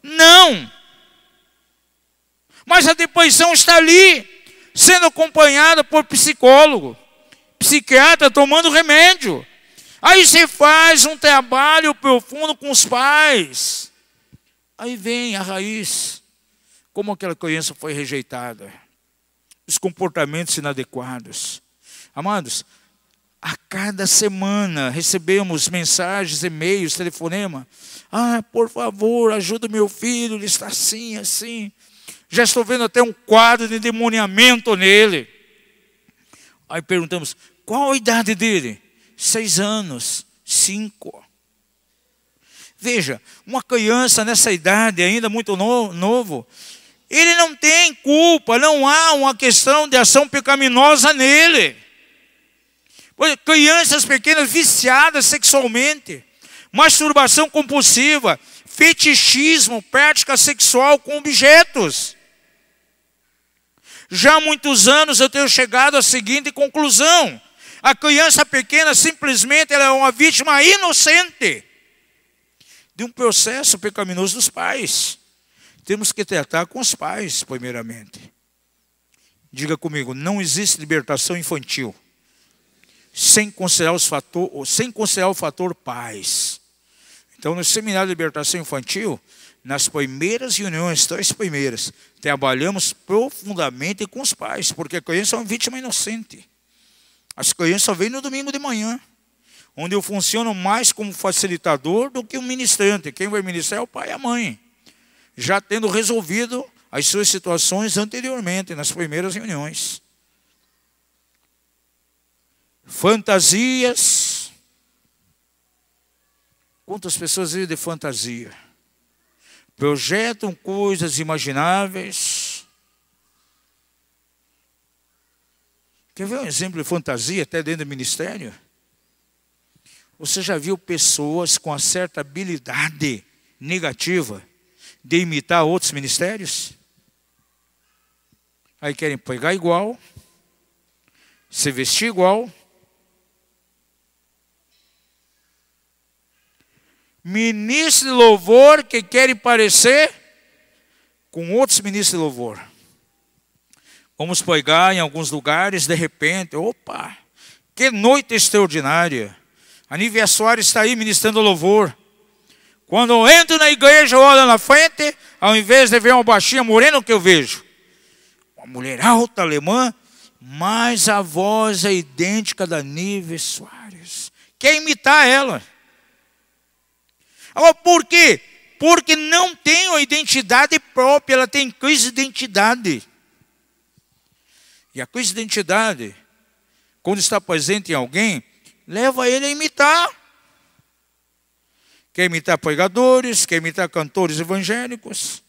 Não. Mas a depressão está ali, sendo acompanhada por psicólogo, psiquiatra, tomando remédio. Aí você faz um trabalho profundo com os pais. Aí vem a raiz. Como aquela criança foi rejeitada. Os comportamentos inadequados. Amados, a cada semana recebemos mensagens, e-mails, telefonema. Ah, por favor, ajuda meu filho, ele está assim, assim. Já estou vendo até um quadro de endemoniamento nele. Aí perguntamos, qual a idade dele? 6 anos, 5. Veja, uma criança nessa idade, ainda muito novo, ele não tem culpa, não há uma questão de ação pecaminosa nele. Crianças pequenas viciadas sexualmente, masturbação compulsiva, fetichismo, prática sexual com objetos. Já há muitos anos eu tenho chegado à seguinte conclusão: a criança pequena simplesmente ela é uma vítima inocente de um processo pecaminoso dos pais. Temos que tratar com os pais, primeiramente. Diga comigo, não existe libertação infantil sem considerar o fator pais. Então, no seminário de libertação infantil, nas primeiras reuniões, 3 primeiras, trabalhamos profundamente com os pais, porque a criança é uma vítima inocente. As crianças só vêm no domingo de manhã, onde eu funciono mais como facilitador do que um ministrante. Quem vai ministrar é o pai e a mãe, já tendo resolvido as suas situações anteriormente, nas primeiras reuniões. Fantasias, Quantas pessoas vivem de fantasia? Projetam coisas imagináveis. Quer ver um exemplo de fantasia até dentro do ministério? Você já viu pessoas com uma certa habilidade negativa de imitar outros ministérios? Aí querem pegar igual, se vestir igual. Ministro de louvor que querem parecer com outros ministros de louvor. Vamos pegar em alguns lugares, de repente, opa, que noite extraordinária. A Nívia Soares está aí ministrando louvor. Quando eu entro na igreja, eu olho na frente, ao invés de ver uma baixinha morena, o que eu vejo? Uma mulher alta, alemã, mas a voz é idêntica da Nívia Soares. Quer imitar ela. Agora, por quê? Porque não tem uma identidade própria, ela tem crise de identidade. E a crise de identidade, quando está presente em alguém, leva ele a imitar. Quer imitar pregadores, quer imitar cantores evangélicos.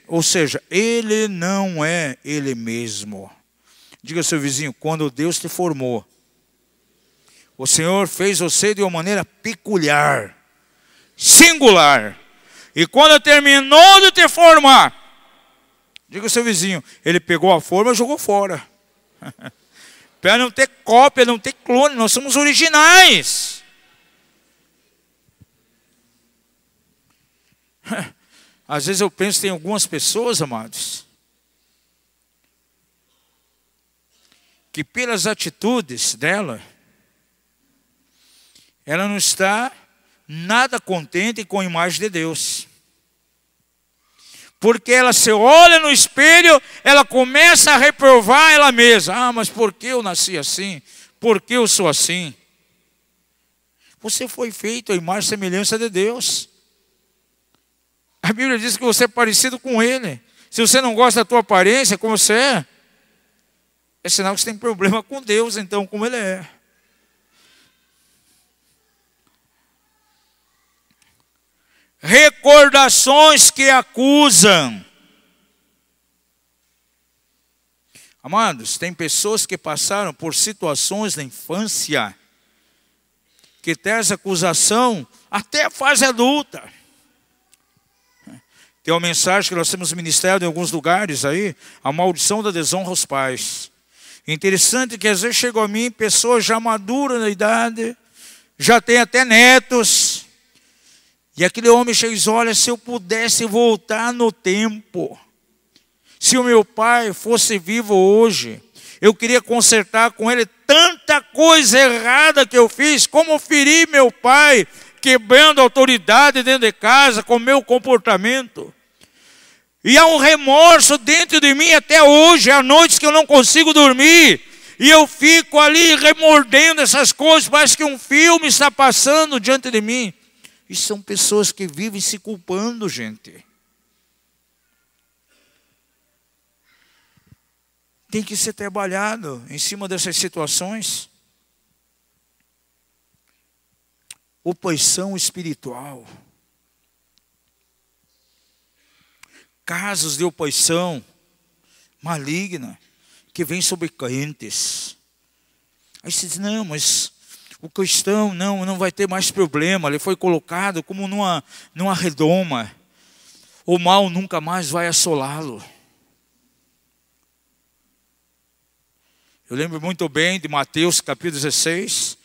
Ou seja, ele não é ele mesmo. Diga ao seu vizinho, quando Deus te formou, o Senhor fez você de uma maneira peculiar, singular. E quando terminou de te formar, diga ao seu vizinho, ele pegou a forma e jogou fora. Para não ter cópia, não ter clone, nós somos originais. Às vezes eu penso, tem algumas pessoas, amados, que pelas atitudes dela, ela não está nada contente com a imagem de Deus. Porque ela se olha no espelho, ela começa a reprovar ela mesma. Ah, mas por que eu nasci assim? Por que eu sou assim? Você foi feito à imagem e semelhança de Deus. A Bíblia diz que você é parecido com Ele. Se você não gosta da tua aparência, como você é sinal que você tem problema com Deus, então, como Ele é. Recordações que acusam. Amados, tem pessoas que passaram por situações na infância que tem essa acusação até a fase adulta. Tem uma mensagem que nós temos ministrado em alguns lugares aí, a maldição da desonra aos pais. Interessante que às vezes chegam a mim pessoas já maduras na idade, já têm até netos, e aquele homem chega e diz, olha, se eu pudesse voltar no tempo, se o meu pai fosse vivo hoje, eu queria consertar com ele tanta coisa errada que eu fiz, como ferir meu pai, quebrando a autoridade dentro de casa com o meu comportamento. E há um remorso dentro de mim até hoje, há noites que eu não consigo dormir, e eu fico ali remordendo essas coisas, parece que um filme está passando diante de mim. E são pessoas que vivem se culpando, gente. Tem que ser trabalhado em cima dessas situações. Opressão espiritual. Casos de opressão maligna que vem sobre crentes. Aí você diz, não, mas o cristão não vai ter mais problema. Ele foi colocado como numa redoma. O mal nunca mais vai assolá-lo. Eu lembro muito bem de Mateus capítulo 16.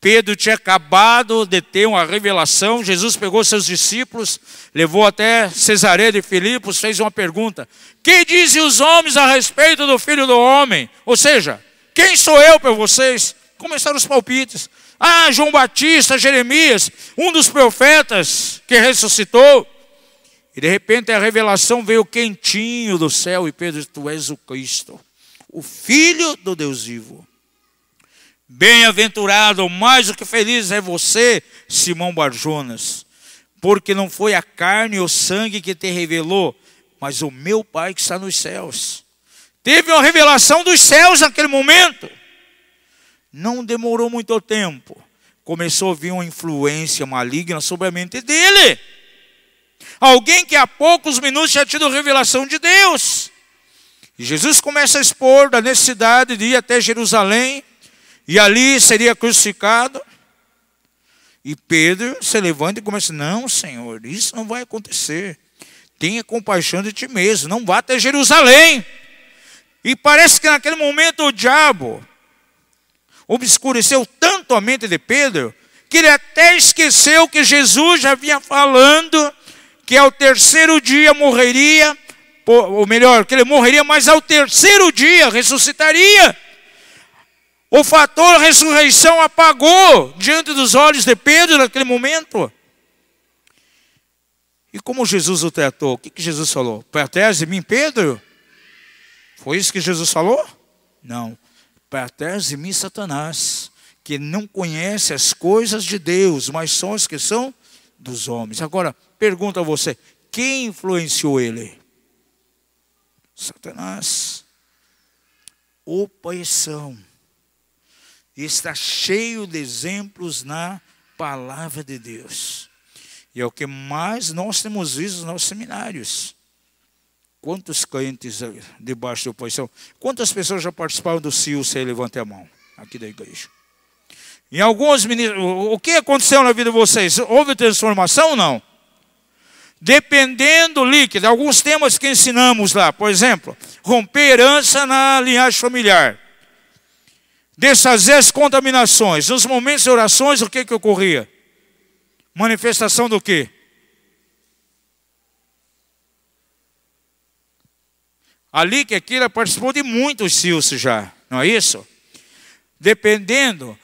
Pedro tinha acabado de ter uma revelação. Jesus pegou seus discípulos, levou até Cesareia de Filipos, fez uma pergunta. Que dizem os homens a respeito do Filho do Homem? Ou seja, quem sou eu para vocês? Começaram os palpites. Ah, João Batista, Jeremias, um dos profetas que ressuscitou. E de repente a revelação veio quentinho do céu. E Pedro disse, tu és o Cristo, o Filho do Deus vivo. Bem-aventurado, mais do que feliz é você, Simão Barjonas, porque não foi a carne e o sangue que te revelou, mas o meu Pai que está nos céus. Teve uma revelação dos céus naquele momento. Não demorou muito tempo. começou a vir uma influência maligna sobre a mente dele. Alguém que há poucos minutos já tinha tido revelação de Deus. E Jesus começa a expor da necessidade de ir até Jerusalém, e ali seria crucificado. E Pedro se levanta e começa: não, Senhor, isso não vai acontecer. Tenha compaixão de ti mesmo, não vá até Jerusalém. E parece que naquele momento o diabo obscureceu tanto a mente de Pedro, que ele até esqueceu que Jesus já vinha falando que ao terceiro dia morreria, ou melhor, que ele morreria, mas ao terceiro dia ressuscitaria. O fator ressurreição apagou diante dos olhos de Pedro naquele momento. E como Jesus o tratou? O que Jesus falou? Para trás de mim, Pedro? Foi isso que Jesus falou? Não. Para trás de mim, Satanás, que não conhece as coisas de Deus, mas só as que são dos homens. Agora, pergunto a você, quem influenciou ele? Satanás. Oposição. Está cheio de exemplos na palavra de Deus. E é o que mais nós temos visto nos nossos seminários. Quantos crentes debaixo de oposição? Quantas pessoas já participaram do CIUC? Levante a mão, aqui da igreja. Em alguns ministérios, o que aconteceu na vida de vocês? Houve transformação ou não? Dependendo do líquido, alguns temas que ensinamos lá, por exemplo, romper herança na linhagem familiar, desfazer as contaminações. Nos momentos de orações, o que ocorria? Manifestação do quê? Ali que aquilo participou de muitos CIUS já, não é isso? Dependendo,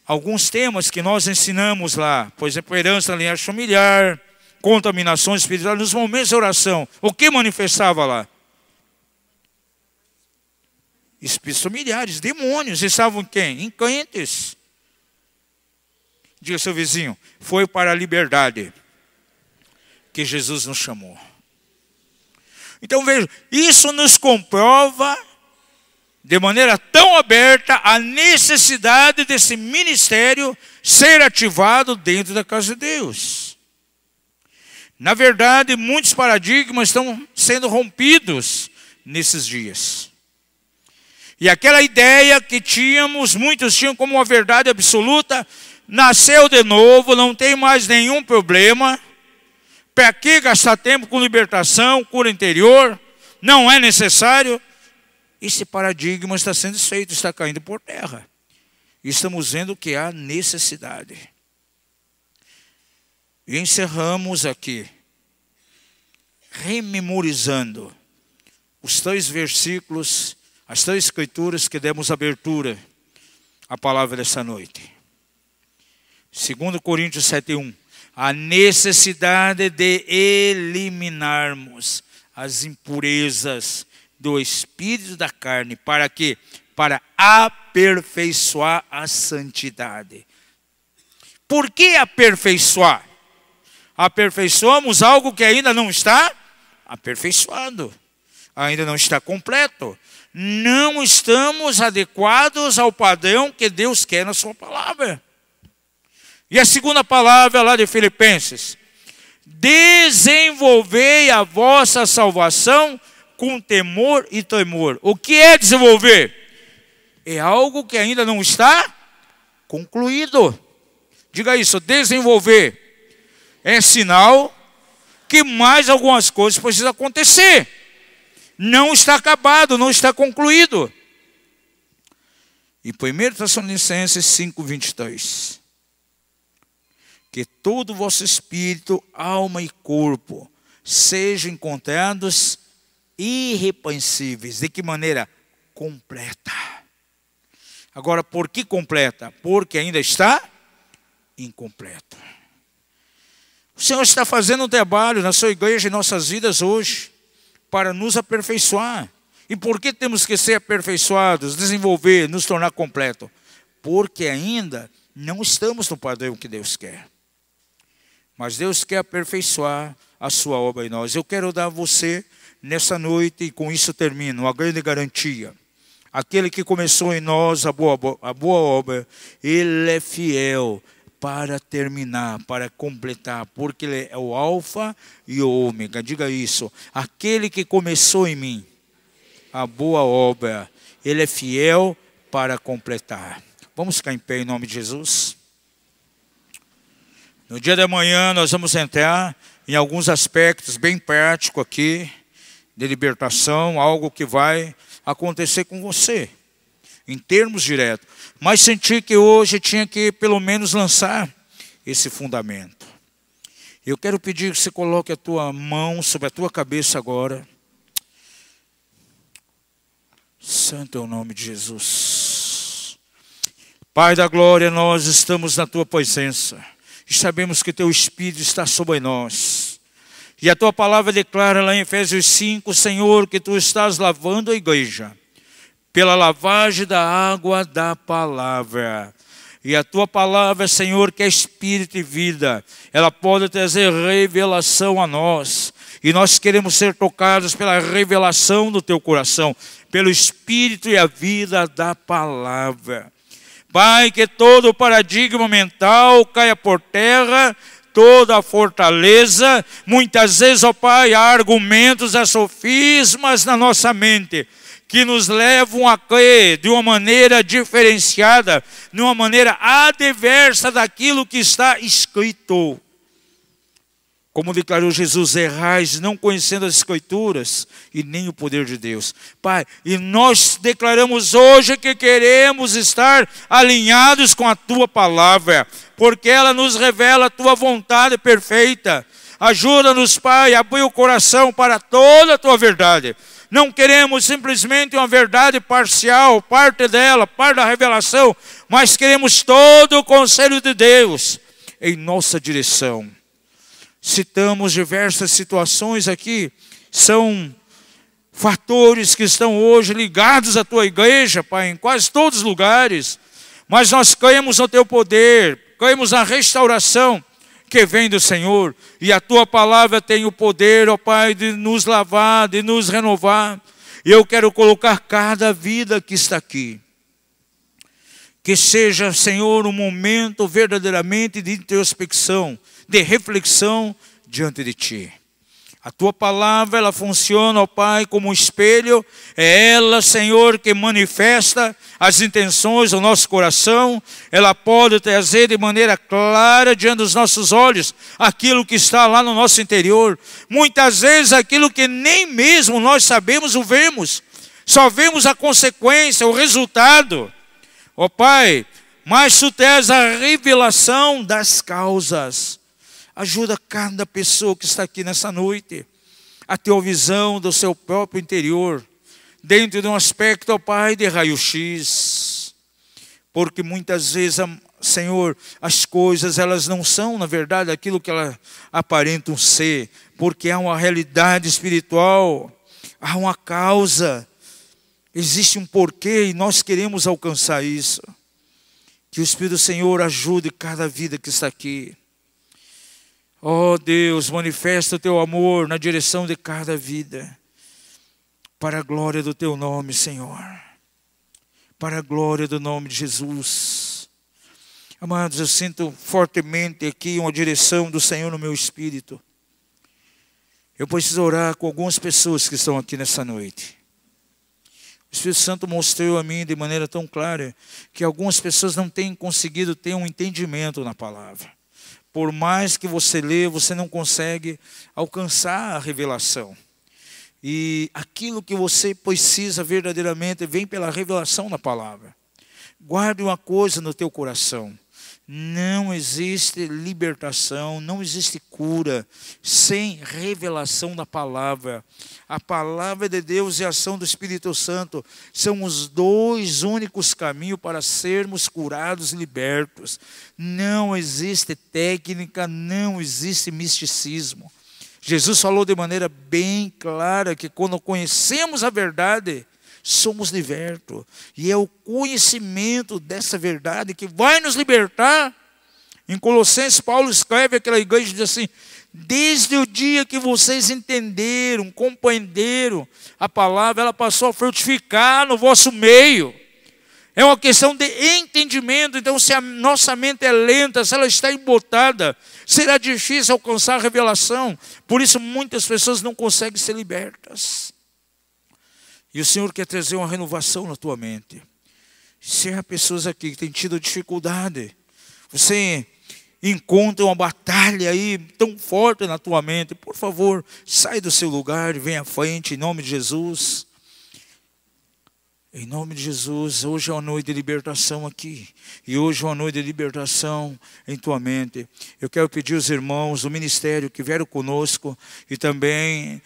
alguns temas que nós ensinamos lá, por exemplo, herança na linhagem familiar, contaminações espirituais, nos momentos de oração, o que manifestava lá? Espíritos familiares, demônios, estavam quem? Em crentes. Diga ao seu vizinho, foi para a liberdade que Jesus nos chamou. Então veja, isso nos comprova de maneira tão aberta a necessidade desse ministério ser ativado dentro da casa de Deus. Na verdade, muitos paradigmas estão sendo rompidos nesses dias. E aquela ideia que muitos tinham como uma verdade absoluta, nasceu de novo, não tem mais nenhum problema. Para que gastar tempo com libertação, cura interior? Não é necessário. Esse paradigma está sendo desfeito, está caindo por terra. E estamos vendo que há necessidade. E encerramos aqui, rememorizando os 3 versículos, as 3 escrituras que demos abertura à palavra dessa noite. 2 Coríntios 7:1. A necessidade de eliminarmos as impurezas do espírito e da carne. Para quê? Para aperfeiçoar a santidade. Por que aperfeiçoar? Aperfeiçoamos algo que ainda não está aperfeiçoado. Ainda não está completo. Não estamos adequados ao padrão que Deus quer na sua palavra. E a segunda palavra lá de Filipenses: desenvolvei a vossa salvação com temor e temor. O que é desenvolver? É algo que ainda não está concluído. Diga isso, desenvolver. É sinal que mais algumas coisas precisam acontecer. Não está acabado, não está concluído. E 1 Tessalonicenses 5:23. Que todo o vosso espírito, alma e corpo sejam encontrados irrepreensíveis. De que maneira? Completa. Agora, por que completa? Porque ainda está incompleto. O Senhor está fazendo um trabalho na sua igreja e em nossas vidas hoje para nos aperfeiçoar. E por que temos que ser aperfeiçoados, desenvolver, nos tornar completo? Porque ainda não estamos no padrão que Deus quer. Mas Deus quer aperfeiçoar a sua obra em nós. Eu quero dar a você, nessa noite, e com isso termino, uma grande garantia. Aquele que começou em nós a boa obra, Ele é fiel para terminar, para completar, porque Ele é o alfa e o ômega. Diga isso. Aquele que começou em mim a boa obra, Ele é fiel para completar. Vamos ficar em pé em nome de Jesus. No dia da manhã nós vamos entrar em alguns aspectos bem práticos aqui, de libertação, algo que vai acontecer com você, em termos diretos. Mas senti que hoje tinha que pelo menos lançar esse fundamento. Eu quero pedir que você coloque a tua mão sobre a tua cabeça agora. Santo é o nome de Jesus. Pai da glória, nós estamos na tua presença. E sabemos que teu Espírito está sobre nós. E a tua palavra declara lá em Efésios 5, Senhor, que tu estás lavando a igreja pela lavagem da água da palavra. E a tua palavra, Senhor, que é Espírito e vida, ela pode trazer revelação a nós. E nós queremos ser tocados pela revelação do teu coração, pelo Espírito e a vida da palavra. Pai, que todo o paradigma mental caia por terra, toda a fortaleza. Muitas vezes, ó Pai, há argumentos, há sofismas na nossa mente que nos levam a crer de uma maneira diferenciada, de uma maneira adversa daquilo que está escrito. Como declarou Jesus, errais não conhecendo as Escrituras e nem o poder de Deus. Pai, e nós declaramos hoje que queremos estar alinhados com a Tua palavra, porque ela nos revela a Tua vontade perfeita. Ajuda-nos, Pai, a abrir o coração para toda a Tua verdade. Não queremos simplesmente uma verdade parcial, parte dela, parte da revelação, mas queremos todo o conselho de Deus em nossa direção. Citamos diversas situações aqui, são fatores que estão hoje ligados à tua igreja, Pai, em quase todos os lugares, mas nós cremos no teu poder, cremos na restauração que vem do Senhor, e a tua palavra tem o poder, ó Pai, de nos lavar, de nos renovar. E eu quero colocar cada vida que está aqui, que seja, Senhor, um momento verdadeiramente de introspecção, de reflexão diante de Ti. A Tua palavra, ela funciona, ó Pai, como um espelho. É ela, Senhor, que manifesta as intenções do nosso coração. Ela pode trazer de maneira clara diante dos nossos olhos aquilo que está lá no nosso interior. Muitas vezes aquilo que nem mesmo nós sabemos o vemos. Só vemos a consequência, o resultado. Ó Pai, mas Tu tens a revelação das causas. Ajuda cada pessoa que está aqui nessa noite a ter a visão do seu próprio interior, dentro de um aspecto, ó Pai, de raio-x. Porque muitas vezes, Senhor, as coisas, elas não são, na verdade, aquilo que elas aparentam ser, porque há uma realidade espiritual, há uma causa, existe um porquê e nós queremos alcançar isso. Que o Espírito do Senhor ajude cada vida que está aqui. Oh Deus, manifesta o Teu amor na direção de cada vida, para a glória do Teu nome, Senhor, para a glória do nome de Jesus. Amados, eu sinto fortemente aqui uma direção do Senhor no meu espírito. Eu preciso orar com algumas pessoas que estão aqui nessa noite. O Espírito Santo mostrou a mim de maneira tão clara que algumas pessoas não têm conseguido ter um entendimento na palavra. Por mais que você lê, você não consegue alcançar a revelação. E aquilo que você precisa verdadeiramente vem pela revelação da palavra. Guarde uma coisa no teu coração. Não existe libertação, não existe cura sem revelação da palavra. A palavra de Deus e a ação do Espírito Santo são os dois únicos caminhos para sermos curados e libertos. Não existe técnica, não existe misticismo. Jesus falou de maneira bem clara que quando conhecemos a verdade, somos libertos. E é o conhecimento dessa verdade que vai nos libertar. Em Colossenses, Paulo escreve àquela igreja e diz assim: desde o dia que vocês entenderam, compreenderam a palavra, ela passou a frutificar no vosso meio. É uma questão de entendimento. Então, se a nossa mente é lenta, se ela está embotada, será difícil alcançar a revelação. Por isso, muitas pessoas não conseguem ser libertas. E o Senhor quer trazer uma renovação na tua mente. Se há pessoas aqui que têm tido dificuldade, você encontra uma batalha aí tão forte na tua mente, por favor, sai do seu lugar e vem à frente, em nome de Jesus. Em nome de Jesus, hoje é uma noite de libertação aqui. E hoje é uma noite de libertação em tua mente. Eu quero pedir aos irmãos do ministério que vieram conosco e também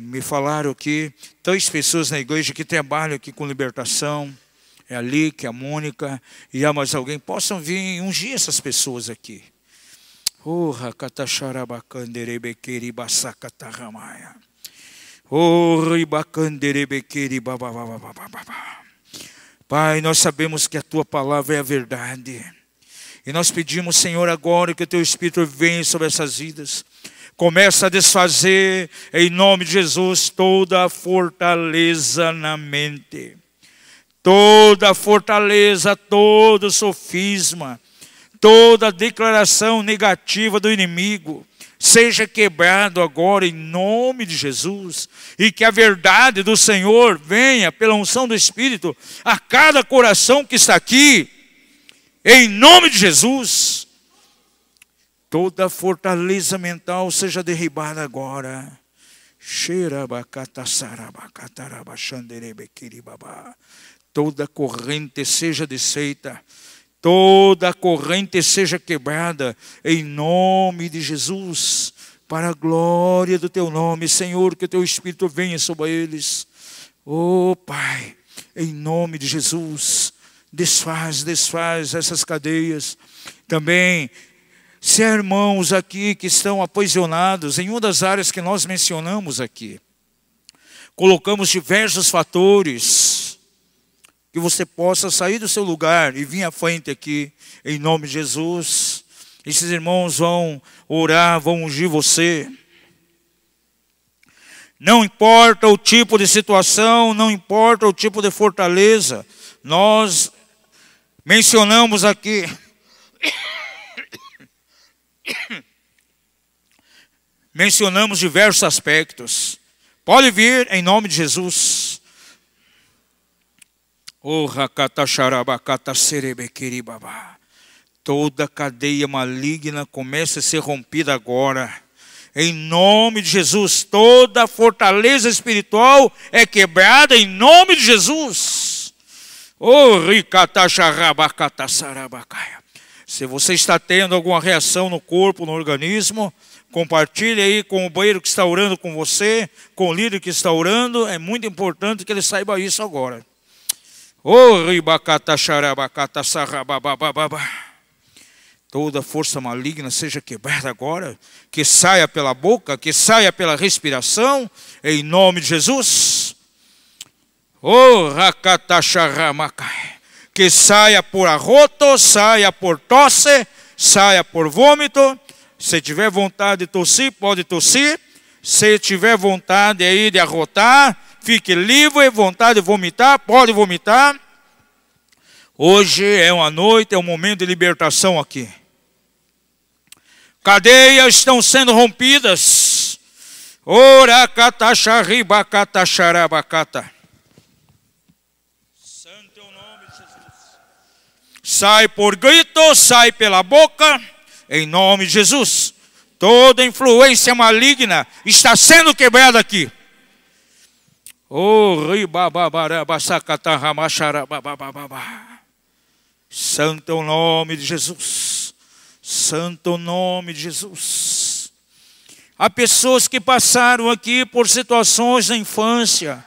me falaram aqui, 3 pessoas na igreja que trabalham aqui com libertação. É a Lique, a Mônica e há mais alguém. Possam vir ungir essas pessoas aqui. Pai, nós sabemos que a tua palavra é a verdade. E nós pedimos, Senhor, agora que o teu Espírito venha sobre essas vidas. Começa a desfazer, em nome de Jesus, toda a fortaleza na mente. Toda a fortaleza, todo sofisma, toda declaração negativa do inimigo, seja quebrado agora em nome de Jesus. E que a verdade do Senhor venha pela unção do Espírito a cada coração que está aqui, em nome de Jesus. Toda fortaleza mental seja derribada agora. Toda corrente seja desfeita, toda corrente seja quebrada, em nome de Jesus, para a glória do teu nome, Senhor, que o teu Espírito venha sobre eles. Oh Pai, em nome de Jesus, desfaz essas cadeias. Também, se há irmãos aqui que estão aprisionados em uma das áreas que nós mencionamos aqui, colocamos diversos fatores, que você possa sair do seu lugar e vir à frente aqui, em nome de Jesus. Esses irmãos vão orar, vão ungir você. Não importa o tipo de situação, não importa o tipo de fortaleza. Nós mencionamos aqui mencionamos diversos aspectos. Pode vir em nome de Jesus. Toda cadeia maligna começa a ser rompida agora. Em nome de Jesus. Toda fortaleza espiritual é quebrada em nome de Jesus. Se você está tendo alguma reação no corpo, no organismo, compartilhe aí com o banheiro que está orando com você, com o líder que está orando. É muito importante que ele saiba isso agora. Toda força maligna seja quebrada agora, que saia pela boca, que saia pela respiração, em nome de Jesus. Que saia por arroto, saia por tosse, saia por vômito. Se tiver vontade de tossir, pode tossir. Se tiver vontade aí de arrotar, fique livre, vontade de vomitar, pode vomitar. Hoje é uma noite, é um momento de libertação aqui. Cadeias estão sendo rompidas. Santo é o nome de Jesus. Sai por grito, sai pela boca, em nome de Jesus. Toda influência maligna está sendo quebrada aqui. Santo é o nome de Jesus. Santo é o nome de Jesus. Há pessoas que passaram aqui por situações na infância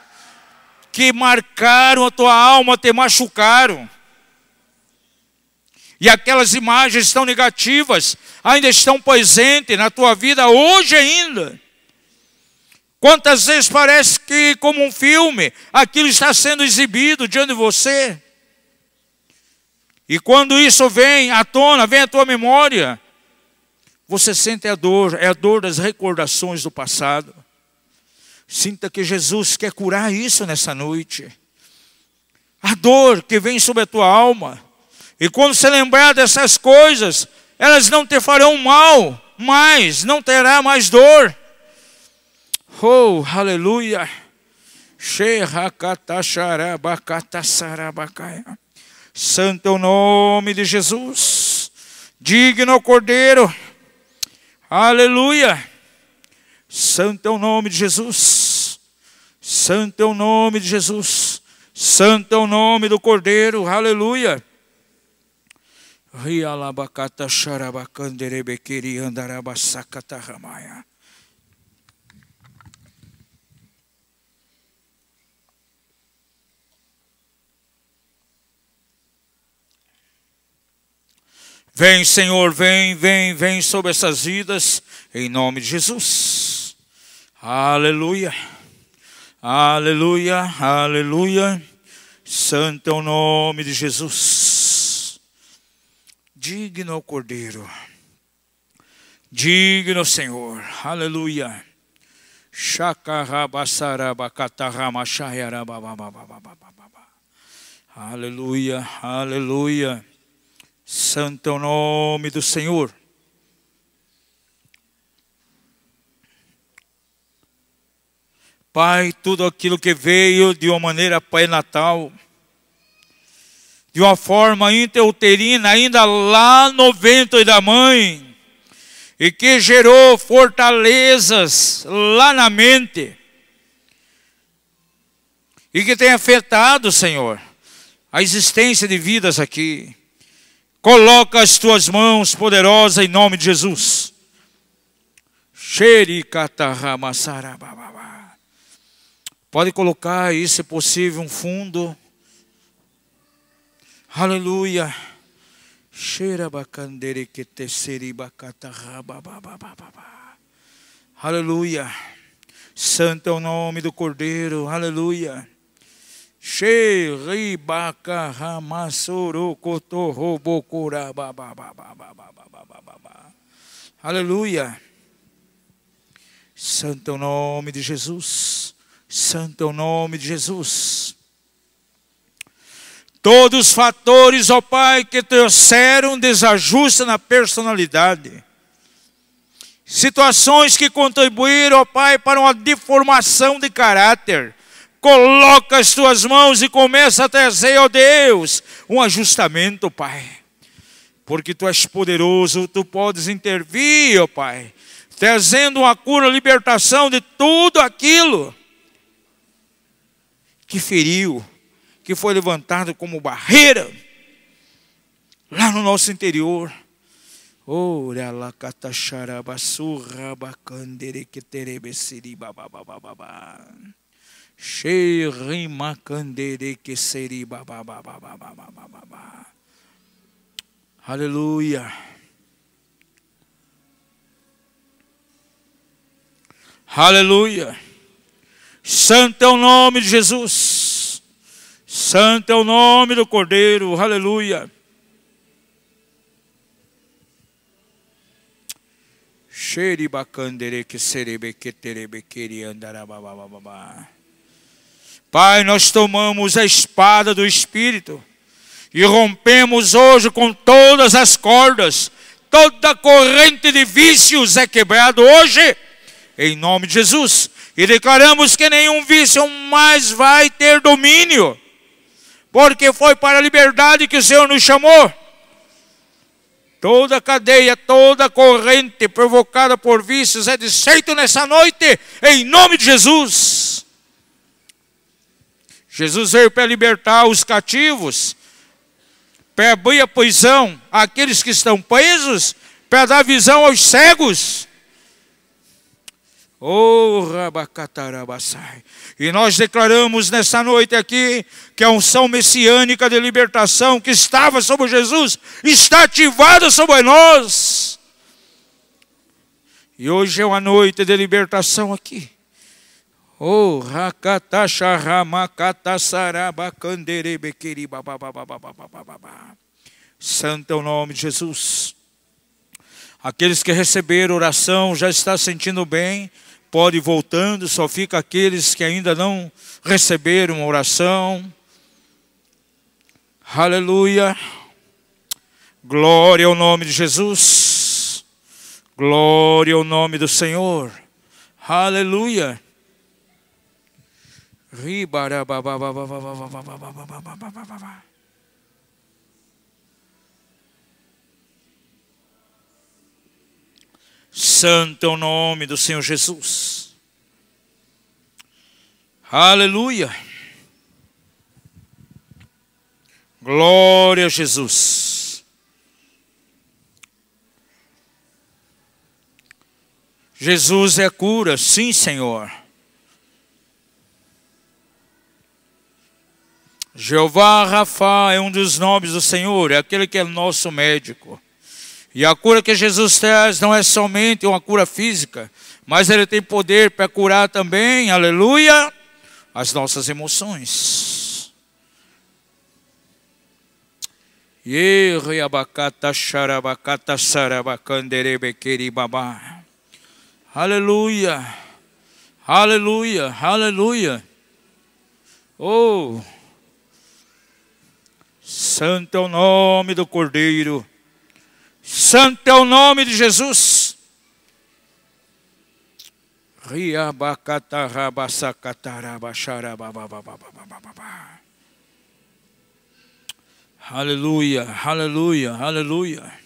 que marcaram a tua alma, te machucaram. E aquelas imagens tão negativas ainda estão presentes na tua vida hoje ainda. Quantas vezes parece que, como um filme, aquilo está sendo exibido diante de você. E quando isso vem à tona, vem à tua memória, você sente a dor, é a dor das recordações do passado. Sinta que Jesus quer curar isso nessa noite. a dor que vem sobre a tua alma. E quando você lembrar dessas coisas, elas não te farão mal, mas não terá mais dor. Oh, aleluia. Santo é o nome de Jesus. Digno é o Cordeiro. Aleluia. Santo é o nome de Jesus. Santo é o nome de Jesus. Santo é o nome do Cordeiro. Aleluia. Vem, Senhor, vem sobre essas vidas, em nome de Jesus. Aleluia, aleluia, aleluia. Santo é o nome de Jesus. Digno é o Cordeiro. Digno é o Senhor. Aleluia. Aleluia, aleluia. Santo é o nome do Senhor. Pai, tudo aquilo que veio de uma maneira pré-natal, de uma forma intrauterina, ainda lá no ventre da mãe, e que gerou fortalezas lá na mente, e que tem afetado, Senhor, a existência de vidas aqui. Coloca as tuas mãos poderosas em nome de Jesus. Pode colocar aí, se possível, um fundo. Aleluia. Aleluia. Santo é o nome do Cordeiro. Aleluia. Aleluia. Santo é o nome de Jesus. Santo é o nome de Jesus. Todos os fatores, ó Pai, que trouxeram desajuste na personalidade. Situações que contribuíram, ó Pai, para uma deformação de caráter. Coloca as tuas mãos e começa a trazer, ó Deus, um ajustamento, Pai. Porque Tu és poderoso, Tu podes intervir, ó Pai, trazendo uma cura, libertação de tudo aquilo que feriu, que foi levantado como barreira lá no nosso interior. Ora la catacharabassurra bacandere que terebesiri bababababa. Aleluia. Aleluia. Santo é o nome de Jesus. Santo é o nome do Cordeiro. Aleluia. Pai, nós tomamos a espada do Espírito e rompemos hoje com todas as cordas. Toda corrente de vícios é quebrada hoje, em nome de Jesus. E declaramos que nenhum vício mais vai ter domínio, porque foi para a liberdade que o Senhor nos chamou. Toda cadeia, toda corrente provocada por vícios é desfeito nessa noite, em nome de Jesus. Jesus veio para libertar os cativos, para abrir a prisão àqueles que estão presos, para dar visão aos cegos. Oh, rabacatarabassai. E nós declaramos nessa noite aqui que a unção messiânica de libertação que estava sobre Jesus está ativada sobre nós. E hoje é uma noite de libertação aqui. Oh, santo é o nome de Jesus. Aqueles que receberam oração já estão sentindo bem, pode ir voltando, só fica aqueles que ainda não receberam oração. Aleluia. Glória ao nome de Jesus. Glória ao nome do Senhor. Aleluia. Santo é o nome do Senhor Jesus. Aleluia. Glória a Jesus. Jesus é a cura, sim, Senhor. Jeová Rafa é um dos nomes do Senhor, é aquele que é nosso médico. E a cura que Jesus traz não é somente uma cura física, mas Ele tem poder para curar também, aleluia, as nossas emoções. Aleluia, aleluia, aleluia. Oh, santo é o nome do Cordeiro, santo é o nome de Jesus. Aleluia, aleluia, aleluia.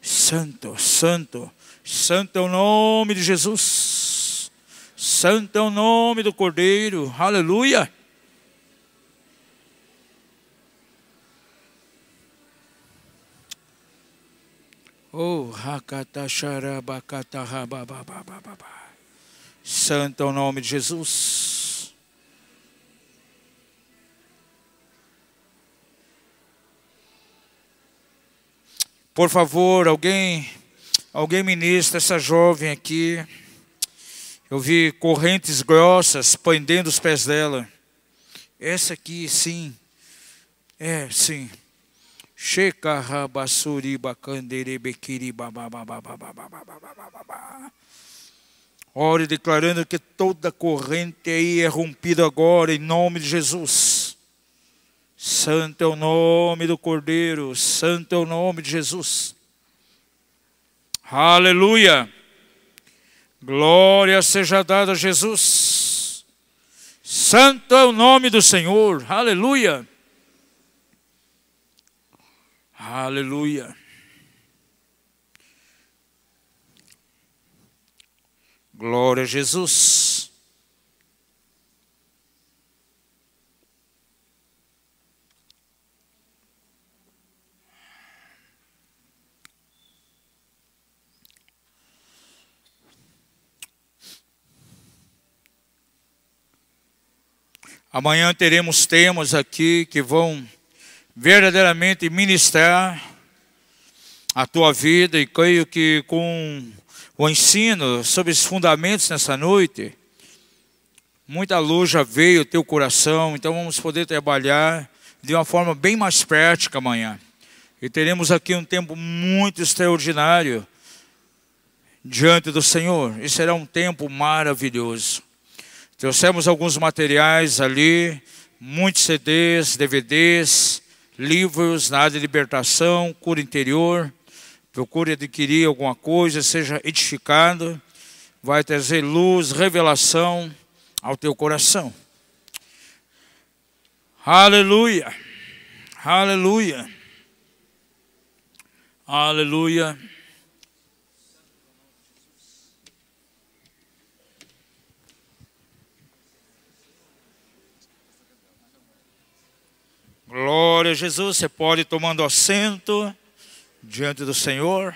Santo, santo, santo é o nome de Jesus. Santo é o nome do Cordeiro. Aleluia. Oh, santo é o nome de Jesus. Por favor, alguém ministra essa jovem aqui. Eu vi correntes grossas prendendo os pés dela. Essa aqui, sim. É, sim. Ore declarando que toda corrente aí é rompida agora em nome de Jesus. Santo é o nome do Cordeiro, santo é o nome de Jesus. Aleluia. Glória seja dada a Jesus. Santo é o nome do Senhor. Aleluia. Aleluia. Glória a Jesus. Amanhã teremos temas aqui que vão verdadeiramente ministrar a tua vida, e creio que com o ensino sobre os fundamentos nessa noite, muita luz já veio ao teu coração, então vamos poder trabalhar de uma forma bem mais prática amanhã. E teremos aqui um tempo muito extraordinário diante do Senhor, e será um tempo maravilhoso. Trouxemos alguns materiais ali, muitos CDs, DVDs, livros na área de libertação, cura interior. Procure adquirir alguma coisa, seja edificado. Vai trazer luz, revelação ao teu coração. Aleluia, aleluia, aleluia. Glória a Jesus. Você pode ir tomando assento diante do Senhor.